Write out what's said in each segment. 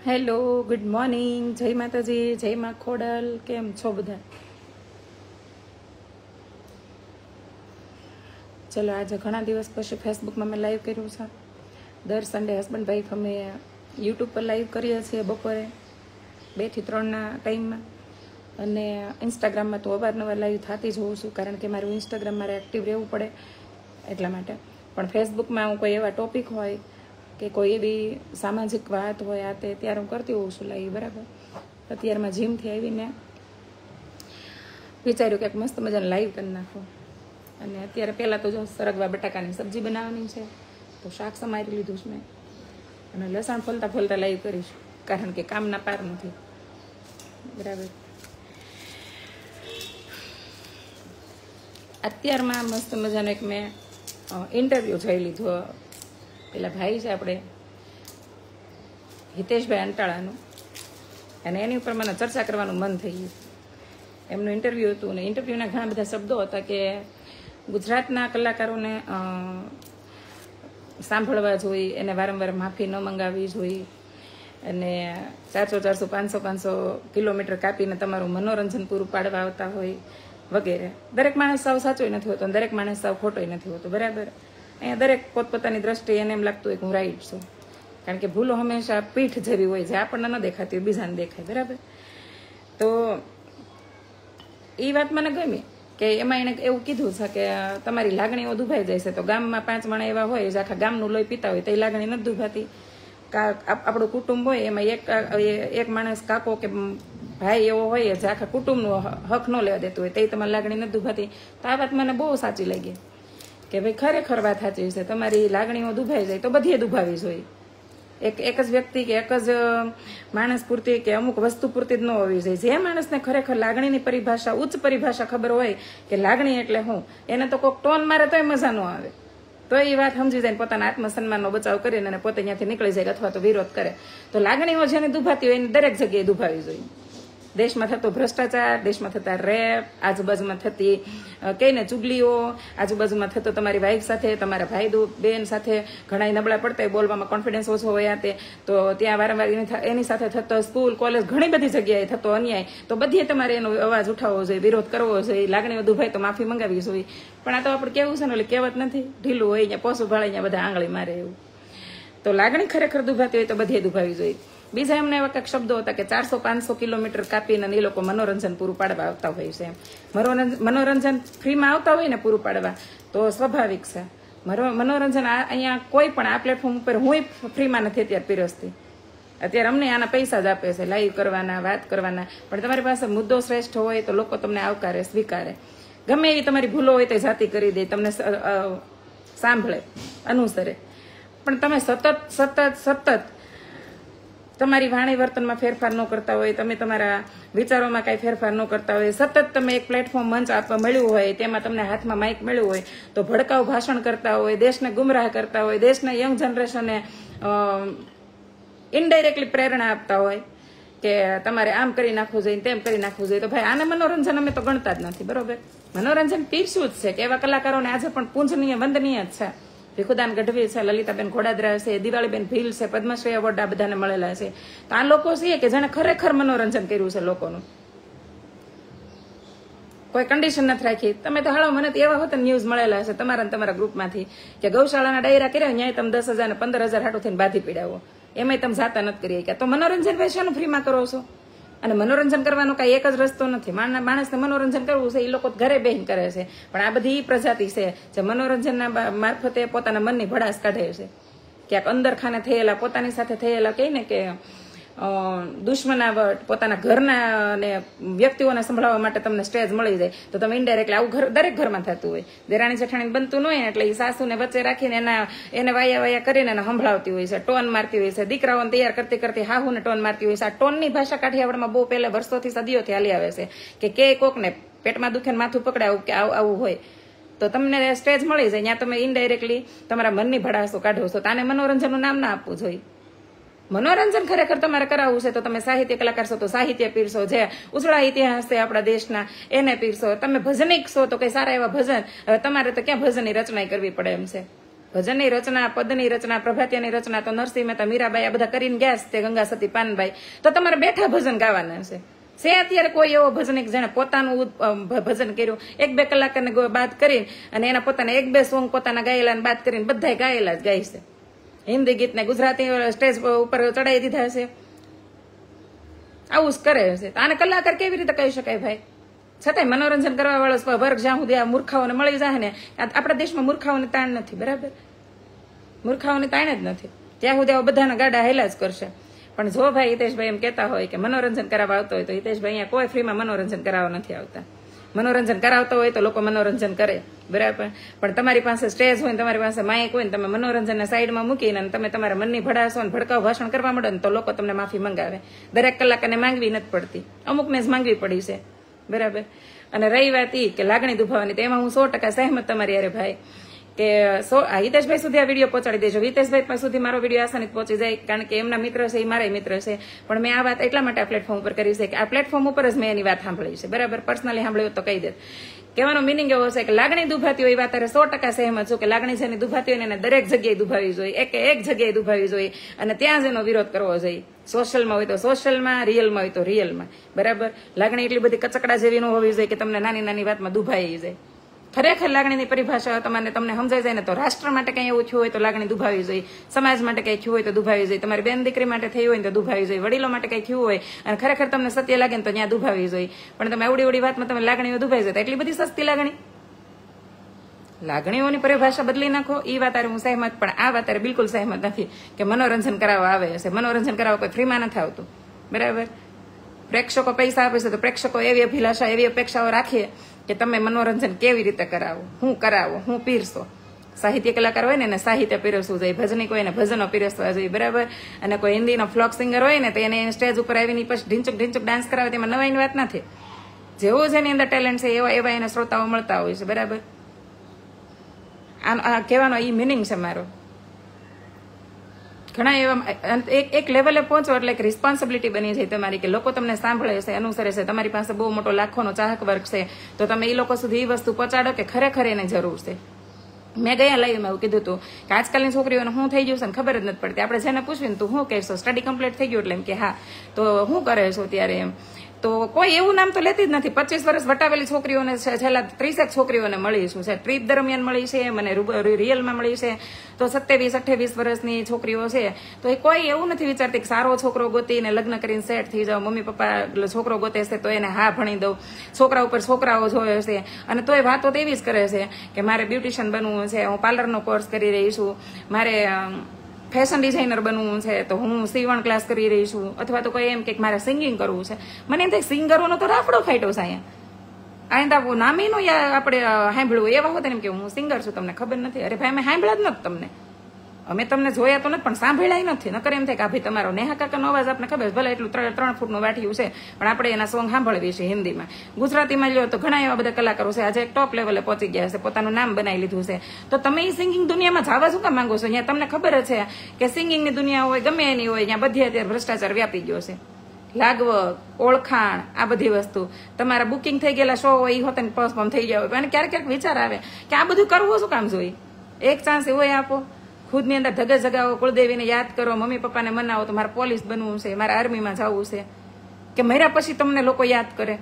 Hello, good morning, જય માતાજી, જય મા ખોડલ. કેમ છો બધા? ચલો, આજે ઘણા દિવસ પછી ફેસબુકમાં મેં લાઈવ કર્યું છે. દર સન્ડે હસબન્ડ વાઈફ અમે યુટ્યુબ પર લાઈવ કરીએ છીએ બપોરે 2 થી 3ના ટાઈમમાં, અને ઇન્સ્ટાગ્રામમાં તો અવારનવાર લાઈવ થતી જ હોઉં છું, કારણ કે મારું ઇન્સ્ટાગ્રામ મારે એક્ટિવ રહેવું પડે એટલા માટે. પણ ફેસબુકમાં હું કોઈ એવા ટોપિક હોય કે કોઈ એવી સામાજિક વાત હોય આ તે ત્યારે હું કરતી હોઉં છું લાઈવ, બરાબર. અત્યારમાં જીમથી આવીને વિચાર્યું કે મસ્ત મજાને લાઈવ કરી નાખું. અને અત્યારે પહેલાં તો જો સરગવા બટાકાની સબ્જી બનાવવાની છે, તો શાક સમારી લીધું છે મેં, અને લસણ ફોલતા ફોલતા લાઈવ કરીશું, કારણ કે કામના પાર નથી, બરાબર. અત્યારમાં મસ્ત મજાનો એક મેં ઇન્ટરવ્યૂ જોઈ લીધો. પેલા ભાઈ છે આપણે હિતેશભાઈ અંટાળાનું, અને એની ઉપર મને ચર્ચા કરવાનું મન થઈ ગયું. એમનું ઇન્ટરવ્યૂ હતું, ને ઇન્ટરવ્યૂના ઘણા બધા શબ્દો હતા કે ગુજરાતના કલાકારોને સાંભળવા જોઈએ, એને વારંવાર માફી ન મંગાવવી જોઈએ, અને 400, 400, 500 કિલોમીટર કાપીને તમારું મનોરંજન પૂરું પાડવા આવતા હોય વગેરે. દરેક માણસ સાવ સાચો નથી હોતો, દરેક માણસ સાવ ખોટો નથી હોતો, બરાબર. અહીંયા દરેક પોતપોતાની દ્રષ્ટિએ એને એમ લાગતું હોય કે હું રાઈટ છું, કારણ કે ભૂલો હંમેશા પીઠ જેવી હોય, જે આપણને ન દેખાતી હોય બીજાને દેખાય, બરાબર. તો એ વાત મને ગમી કે એમાં એને એવું કીધું છે કે તમારી લાગણીઓ દુભાઈ જાય છે, તો ગામમાં 5 માણસ એવા હોય જે આખા ગામનું લોહી પીતા હોય, તો એ લાગણી નથી દુભાતી. આપણું કુટુંબ હોય એમાં એક માણસ કાકો કે ભાઈ એવો હોય જે આખા કુટુંબનો હક ન લેવા દેતું હોય, તો એ તમારી લાગણી નથી દુભાતી. તો આ વાત મને બહુ સાચી લાગી કે ભાઈ ખરેખર વાત સાચી છે. તમારી લાગણીઓ દુભાઈ જાય તો બધીએ દુભાવી જોઈએ. એક જ વ્યક્તિ કે એક જ માણસ પૂરતી કે અમુક વસ્તુ પૂરતી જ ન હોવી જોઈએ. જે માણસને ખરેખર લાગણીની પરિભાષા, ઉચ્ચ પરિભાષા ખબર હોય કે લાગણી એટલે શું, એને તો કોઈક ટોન મારે તોય મજા ન આવે, તો એ વાત સમજી જાય, પોતાના આત્મસન્માનનો બચાવ કરીને અને પોતે ત્યાંથી નીકળી જાય અથવા તો વિરોધ કરે. તો લાગણીઓ જેને દુભાતી હોય એને દરેક જગ્યાએ દુભાવી જોઈએ. દેશમાં થતો ભ્રષ્ટાચાર, દેશમાં થતા રેપ, આજુબાજુમાં થતી કઈને ચુગલીઓ, આજુબાજુમાં થતો તમારી વાઈફ સાથે, તમારા ભાઈ બેન સાથે ઘણા નબળા પડતા હોય, બોલવામાં કોન્ફિડન્સ ઓછો હોય તે, તો ત્યાં વારંવાર એની સાથે થતો સ્કૂલ કોલેજ ઘણી બધી જગ્યાએ થતો અન્યાય, તો બધીએ તમારે એનો અવાજ ઉઠાવવો જોઈએ, વિરોધ કરવો જોઈએ. લાગણીઓ દુભાય તો માફી મંગાવવી જોઈએ. પણ આ તો આપણે કેવું છે ને, એટલે કહેવત નથી, ઢીલું હોય ત્યાં પોસું ભાળે ત્યાં બધા આંગળી મારે એવું. તો લાગણી ખરેખર દુભાતી હોય તો બધીએ દુભાવી જોઈએ. બીજા એમને એવા કંઈક શબ્દો હતા કે 400-500 કિલોમીટર કાપીને એ લોકો મનોરંજન પૂરું પાડવા આવતા હોય છે. મનોરંજન ફ્રીમાં આવતા હોય ને પૂરું પાડવા, તો સ્વાભાવિક છે. મનોરંજન અહીંયા કોઈ પણ આ પ્લેટફોર્મ ઉપર હું ફ્રીમાં નથી અત્યારે પીરસતી. અત્યારે અમને આના પૈસા જ આપે છે, લાઈવ કરવાના, વાત કરવાના. પણ તમારી પાસે મુદ્દો શ્રેષ્ઠ હોય તો લોકો તમને આવકારે, સ્વીકારે. ગમે એવી તમારી ભૂલો હોય તો જાતિ કરી દે, તમને સાંભળે, અનુસરે. પણ તમે સતત તમારી વાણી વર્તનમાં ફેરફાર ન કરતા હોય, તમે તમારા વિચારોમાં કાંઈ ફેરફાર ન કરતા હોય, સતત તમે એક પ્લેટફોર્મ મંચ આપવા મળ્યું હોય, તેમાં તમને હાથમાં માઇક મળ્યું હોય, તો ભડકાઉ ભાષણ કરતા હોય, દેશને ગુમરાહ કરતા હોય, દેશના યંગ જનરેશનને ઇનડાયરેક્ટલી પ્રેરણા આપતા હોય કે તમારે આમ કરી નાખવું જોઈએ, તેમ કરી નાખવું જોઈએ, તો ભાઈ આને મનોરંજન અમે તો ગણતા જ નથી, બરોબર. મનોરંજન પીરસ્યું જ છે કે એવા કલાકારોને આજે પણ પૂજનીય, વંદનીય જ છે. ભીખુદાન ગઢવી છે, લલિતાબેન ઘોડાદરા છે, દિવાળીબેન ભીલ છે, પદ્મશ્રી એવોર્ડ આ બધાને મળેલા છે. તો આ લોકો છે કે જેને ખરેખર મનોરંજન કર્યું છે લોકોનું, કોઈ કન્ડિશન નથી રાખી. તમે તો હાલો મને એવા હોત ન્યૂઝ મળેલા છે તમારા ગ્રુપમાંથી કે ગૌશાળાના ડાયરા કર્યા, ત્યાં તમે 10,000 ને 15,000 હાટું થઈને બાંધી પીડાવો, એમાંય તમે જાતા નથી કરી કે. તો મનોરંજન ભાઈ શાનું ફ્રીમાં કરો છો? અને મનોરંજન કરવાનો કાંઈ એક જ રસ્તો નથી. માણસને મનોરંજન કરવું છે એ લોકો ઘરે બેહીને કરે છે, પણ આ બધી પ્રજાતિ છે જે મનોરંજનના મારફતે પોતાના મનની ભડાસ કાઢે છે. ક્યાંક અંદર ખાને થયેલા, પોતાની સાથે થયેલા કહીને કે દુશ્મનાવટ, પોતાના ઘરના ને વ્યક્તિઓને સંભળાવવા માટે તમને સ્ટેજ મળી જાય, તો તમે ઇનડાયરેક્ટલી આવું દરેક ઘરમાં થતું હોય. દેરાણી જેઠાણી બનતું ન હોય ને, એટલે એ સાસુને વચ્ચે રાખીને એને વાયા કરીને એને સંભળાવતી હોય છે, ટોન મારતી હોય છે. દીકરાઓને તૈયાર કરતી કરતી હાહુને ટોન મારતી હોય છે. આ ટોનની ભાષા કાઠિયાવાડમાં બહુ પહેલા વર્ષોથી, સદીઓથી હાલી આવે છે કે કોકને પેટમાં દુખે માથું પકડાવું કે આવું હોય, તો તમને સ્ટેજ મળી જાય, ત્યાં તમે ઇનડાયરેક્ટલી તમારા મનની ભડાસો કાઢો છો. તો આને મનોરંજનનું નામ ના આપવું જોઈએ. મનોરંજન ખરેખર તમારે કરાવવું છે તો તમે સાહિત્ય કલાકાર છો તો સાહિત્ય પીરસો, જે ઉજળા ઇતિહાસ છે આપણા દેશના એને પીરસો. તમે ભજનિક છો તો કઈ સારા એવા ભજન, તમારે તો ક્યાં ભજનની રચના કરવી પડે એમ છે. ભજનની રચના, પદની રચના, પ્રભાતિયાની રચના તો નરસિંહ મહેતા, મીરાબાઈ આ બધા કરીને ગયા છે, ગંગા સતી, પાનબાઈ. તો તમારે બેઠા ભજન ગાવાના છે અત્યારે કોઈ એવો ભજનિક જેને પોતાનું ભજન કર્યું 1-2 કલાકને બાદ કરીને અને એના પોતાના 1-2 સોંગ પોતાના ગાયેલા બાદ કરીને બધા ગાયેલા જ ગાય છે. હિન્દી ગીતને ગુજરાતી સ્ટેજ ઉપર ચડાવી દીધા છે, આવું જ કરે છે. આને કલાકાર કેવી રીતે કહી શકાય ભાઈ? છતાંય મનોરંજન કરવા વાળો વર્ગ જ્યાં સુધી આ મૂર્ખાઓને મળી જાય ને, આપણા દેશમાં મૂર્ખાઓની તાણ નથી, બરાબર? મૂર્ખાઓની તાણ જ નથી. ત્યાં સુધી આવા બધાના ગાડા હેલા જ કરશે. પણ જો ભાઈ હિતેશભાઈ એમ કહેતા હોય કે મનોરંજન કરાવવા આવતો હોય, તો હિતેશભાઈ અહીંયા કોઈ ફ્રીમાં મનોરંજન કરાવવા નથી આવતા. મનોરંજન કરાવતો હોય તો લોકો મનોરંજન કરે, બરાબર? પણ તમારી પાસે સ્ટેજ હોય ને તમારી પાસે માઇક હોય ને તમે મનોરંજનને સાઈડમાં મૂકીને તમે તમારા મનની ભડાશો ને ભડકાવ ભાષણ કરવા માંડો ને તો લોકો તમને માફી મંગાવે. દરેક કલાકને માંગવી નથી પડતી, અમુકને જ માંગવી પડી છે, બરાબર? અને રહી વાત ઈ કે લાગણી દુભાવવાની, તો એમાં હું 100% સહેમત તમારી યારે ભાઈ કે હિતેશભાઈ સુધી આ વિડીયો પહોંચાડી દેજો. હિતેશભાઈ સુધી મારો વિડીયો આસાનીથી પહોંચી જાય, કારણ કે એમના મિત્ર છે, એ મારા મિત્ર છે. પણ મેં આ વાત એટલા માટે આ પ્લેટફોર્મ ઉપર કરી છે કે આ પ્લેટફોર્મ ઉપર જ મેં એની વાત સાંભળી છે, બરાબર? પર્સનલી સાંભળ્યું તો કહી દે. કહેવાનો મિનિંગ એવો છે કે લાગણી દુભાતી હોય, એ વાત 100% સહેમત છું કે લાગણી જેની દુભાતી હોય એને દરેક જગ્યાએ દુભાવી જોઈએ, એક જગ્યાએ દુભાવી જોઈએ અને ત્યાં જ એનો વિરોધ કરવો જોઈએ. સોશિયલમાં હોય તો સોશિયલમાં, રિયલમાં હોય તો રિયલમાં, બરાબર? લાગણી એટલી બધી કચકડા જેવી ન હોવી જોઈએ કે તમને નાની નાની વાતમાં દુભાઈ જાય. ખરેખર લાગણીની પરિભાષા તમને સમજાઈ જાય ને તો રાષ્ટ્ર માટે કંઈ એવું થયું હોય તો લાગણી દુભાવી જોઈએ, સમાજ માટે કંઈ થયું હોય તો દુભાવી જોઈએ, તમારી બેન દીકરી માટે થયું હોય તો દુભાવી જોઈએ, વડીલો માટે કંઈ થયું હોય અને ખરેખર તમને સત્ય લાગે ને તો ત્યાં દુભાવી જોઈએ. પણ તમે આવડી વાતમાં તમે લાગણીઓ દુભાઈ જાય, એટલી બધી સસ્તી લાગણી. લાગણીઓની પરિભાષા બદલી નાખો, એ વાત હું સહેમત, પણ આ વાત બિલકુલ સહેમત નથી કે મનોરંજન કરાવવા આવે છે. મનોરંજન કરાવવા કોઈ ફ્રીમાં નથી આવતું, બરાબર? પ્રેક્ષકો પૈસા આપે છે તો પ્રેક્ષકો એવી અભિલાષા, એવી અપેક્ષાઓ રાખીએ કે તમે મનોરંજન કેવી રીતે કરાવો, હું પીરસો. સાહિત્ય કલાકાર હોય ને સાહિત્ય પીરસવું જોઈએ, ભજનિક હોય ને ભજનો પીરસવા જોઈએ, બરાબર? અને કોઈ હિન્દીનો ફ્લોક સિંગર હોય ને તો એને સ્ટેજ ઉપર આવીને પછી ઢીંચુક ડાન્સ કરાવે, તેમાં નવાઈની વાત નથી. જેવો જેની અંદર ટેલેન્ટ છે એવા એને શ્રોતાઓ મળતા હોય છે, બરાબર? આ કહેવાનો એ મિનિંગ છે મારો. ઘણા એવા એક લેવલે પહોંચો એટલે એક રિસ્પોન્સિબિલિટી બની જાય તમારી કે લોકો તમને સાંભળે છે, અનુસરે છે. તમારી પાસે બહુ મોટો લાખોનો ચાહક વર્ગ છે તો તમે એ લોકો સુધી એ વસ્તુ પહોંચાડો કે ખરેખર એને જરૂર છે. મેં ગયા લાઈવમાં એવું કીધું હતું કે આજકાલની છોકરીઓને શું થઈ ગયું છે ને ખબર જ નથી પડતી. આપણે જેને પૂછ્યું ને તું શું કહેશો, સ્ટડી કમ્પ્લીટ થઈ ગયું એટલે એમ કે હા, તો શું કરે છો ત્યારે એમ. તો કોઈ એવું નામ તો લેતી જ નથી. 25 વર્ષ વટાવેલી છોકરીઓને છેલ્લા 30 છોકરીઓને મળી છે, ટ્રીપ દરમિયાન મળી છે, મને રિયલમાં મળી છે. તો 27-28 વર્ષની છોકરીઓ છે તો એ કોઈ એવું નથી વિચારતી કે સારો છોકરો ગોતીને લગ્ન કરીને સેટ થઈ જાવ, મમ્મી પપ્પા છોકરો ગોતે છે તો એને હા ભણી દઉં, છોકરા ઉપર છોકરાઓ જોવે છે. અને તો એ વાતો તો એવી જ કરે છે કે મારે બ્યુટિશિયન બનવું છે, હું પાર્લરનો કોર્સ કરી રહી છું, મારે ફેશન ડિઝાઇનર બનવું છે તો હું સીવણ ક્લાસ કરી રહી છું, અથવા તો કોઈ એમ કે મારે સિંગિંગ કરવું છે. મને એમ થાય સિંગરોનો તો રાફડો ફાટ્યો છે અહીંયા નામીનું આપણે સાંભળ્યું એવા હોત એમ કે હું સિંગર છું, તમને ખબર નથી. અરે ભાઈ અમે સાંભળ્યા જ નથી તમને, અમે તમને જોયા તો નથી પણ સાંભળ્યા નથી. નકર એમ થાય કે ભાઈ તમારો નેહા કાકાનો અવાજ આપણે ખબર ભલે એટલું 3 ફૂટનું વાઠ્યું છે પણ આપણે એના સોંગ સાંભળવી છે હિન્દીમાં. ગુજરાતીમાં લ્યો તો ઘણા એવા બધા કલાકારો છે આજે એક ટોપ લેવલે પહોંચી ગયા છે, પોતાનું નામ બનાવી લીધું છે. તો તમે એ સિંગિંગ દુનિયામાં જવા શું કામ માંગો છો? અહીંયા તમને ખબર જ છે કે સિંગિંગની દુનિયા હોય ગમે એની હોય, ત્યાં બધી અત્યારે ભ્રષ્ટાચાર વ્યાપી ગયો છે. લાગવગ, ઓળખાણ, આ બધી વસ્તુ તમારા બુકિંગ થઈ ગયેલા શો હોય એ હોતે પોસ્ટપોન થઈ ગયા હોય. અને ક્યારેક વિચાર આવે કે આ બધું કરવું શું કામ જોઈએ? એક ચાન્સ એવો આપો, ખુદની અંદર ધગજ જગાવો, કુળદેવીને યાદ કરો, મમ્મી પપ્પાને મનાવો. તો મારે પોલીસ બનવું છે, મારે આર્મીમાં જવું છે, કે મર્યા પછી તમને લોકો યાદ કરે.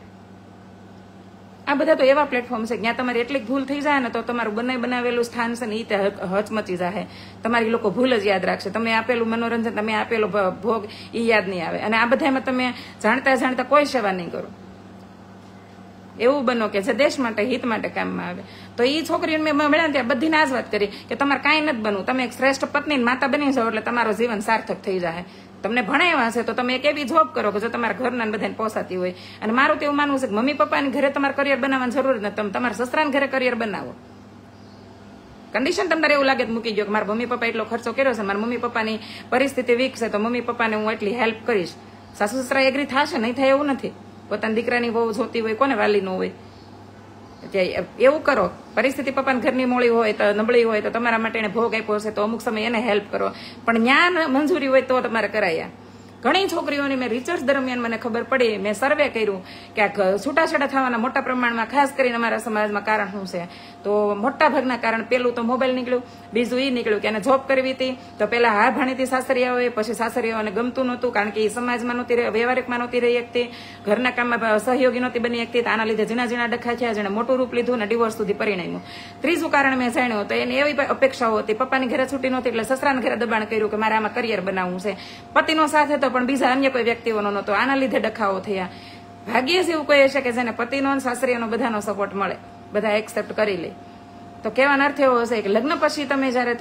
આ બધા તો એવા પ્લેટફોર્મ છે જ્યાં તમારી એટલી ભૂલ થઈ જાય ને તો તમારું બનાવેલું સ્થાન છે ને એ હચમચી જાય. તમારી લોકો ભૂલ જ યાદ રાખશે. તમે આપેલું મનોરંજન, તમે આપેલો ભોગ એ યાદ નહીં આવે. અને આ બધામાં તમે જાણતા કોઈ સેવા નહીં કરો. એવું બનો કે જે દેશ માટે, હિત માટે કામમાં આવે. તો એ છોકરીઓને મેં મળ્યા ત્યાં બધીને આ જ વાત કરી કે તમારે કાંઈ નથી બનવું, તમે એક શ્રેષ્ઠ પત્ની માતા બની જાઓ એટલે તમારું જીવન સાર્થક થઈ જાય. તમને ભણાવ્યા છે તો તમે એક એવી જોબ કરો કે જો તમારા ઘરના બધાને પોસાતી હોય. અને મારું તો એવું માનવું છે કે મમ્મી પપ્પાની ઘરે તમારે કરિયર બનાવવાની જરૂર નથી, તમે તમારા સસરાના ઘરે કરિયર બનાવો. કન્ડિશન તમારે એવું લાગે મૂકી ગયો કે મારા મમ્મી પપ્પા એટલો ખર્ચો કર્યો છે, મારા મમ્મી પપ્પાની પરિસ્થિતિ વીક છે તો મમ્મી પપ્પાને હું એટલી હેલ્પ કરીશ. સાસુ સસરા એગ્રી થશે, નહીં થાય એવું નથી. પોતાની દીકરાની વહુ જોતી હોય, કોને વાલી ન હોય. એવું કરો. પરિસ્થિતિ પપ્પાને ઘરની મોળી હોય તો નબળી હોય તો તમારા માટે એને ભોગ આપ્યો હશે તો અમુક સમય એને હેલ્પ કરો. પણ જ્ઞાન મંજૂરી હોય તો તમારે કરાયા. ઘણી છોકરીઓની મેં રિસર્ચ દરમિયાન મને ખબર પડી, મેં સર્વે કર્યું કે આ છૂટાછેડા થવાના મોટા પ્રમાણમાં ખાસ કરીને અમારા સમાજમાં કારણ શું છે. તો મોટા ભાગના કારણ પેલું તો મોબાઈલ નીકળ્યું, બીજું એ નીકળ્યું કે એને જોબ કરવી હતી. તો પેલા હા ભણીતી સાસરિયાઓએ, પછી સાસરિયાઓને ગમતું નહોતું, કારણ કે એ સમાજમાં નહોતી રહી, વ્યવહારિકમાં નહોતી રહી શકતી, ઘરના કામમાં સહયોગી નહોતી બની શકતી. આના લીધે ઝીણા ઝીણા ડખા થયા, જેને મોટું રૂપ લીધું ને ડિવોર્સ સુધી પરિણમ્યું. ત્રીજું કારણ મેં જાણ્યું તો એની એવી અપેક્ષાઓ હતી, પપ્પાની ઘરે છૂટી નહોતી એટલે સસરાના ઘરે દબાણ કર્યું કે મારે આમાં કરિયર બનાવવું છે. પતિનો સાથ હતો પણ બીજા અન્ય કોઈ વ્યક્તિઓનો નહોતો, આના લીધે ડખાઓ થયા. ભાગ્યે જ એવું કહે છે કે જેને પતિનો સાસરીનો બધાનો સપોર્ટ મળે, બધા એક્સેપ્ટ કરી લે. તો કહેવાનો અર્થ એવો હશે કે લગ્ન પછી તમે જયારે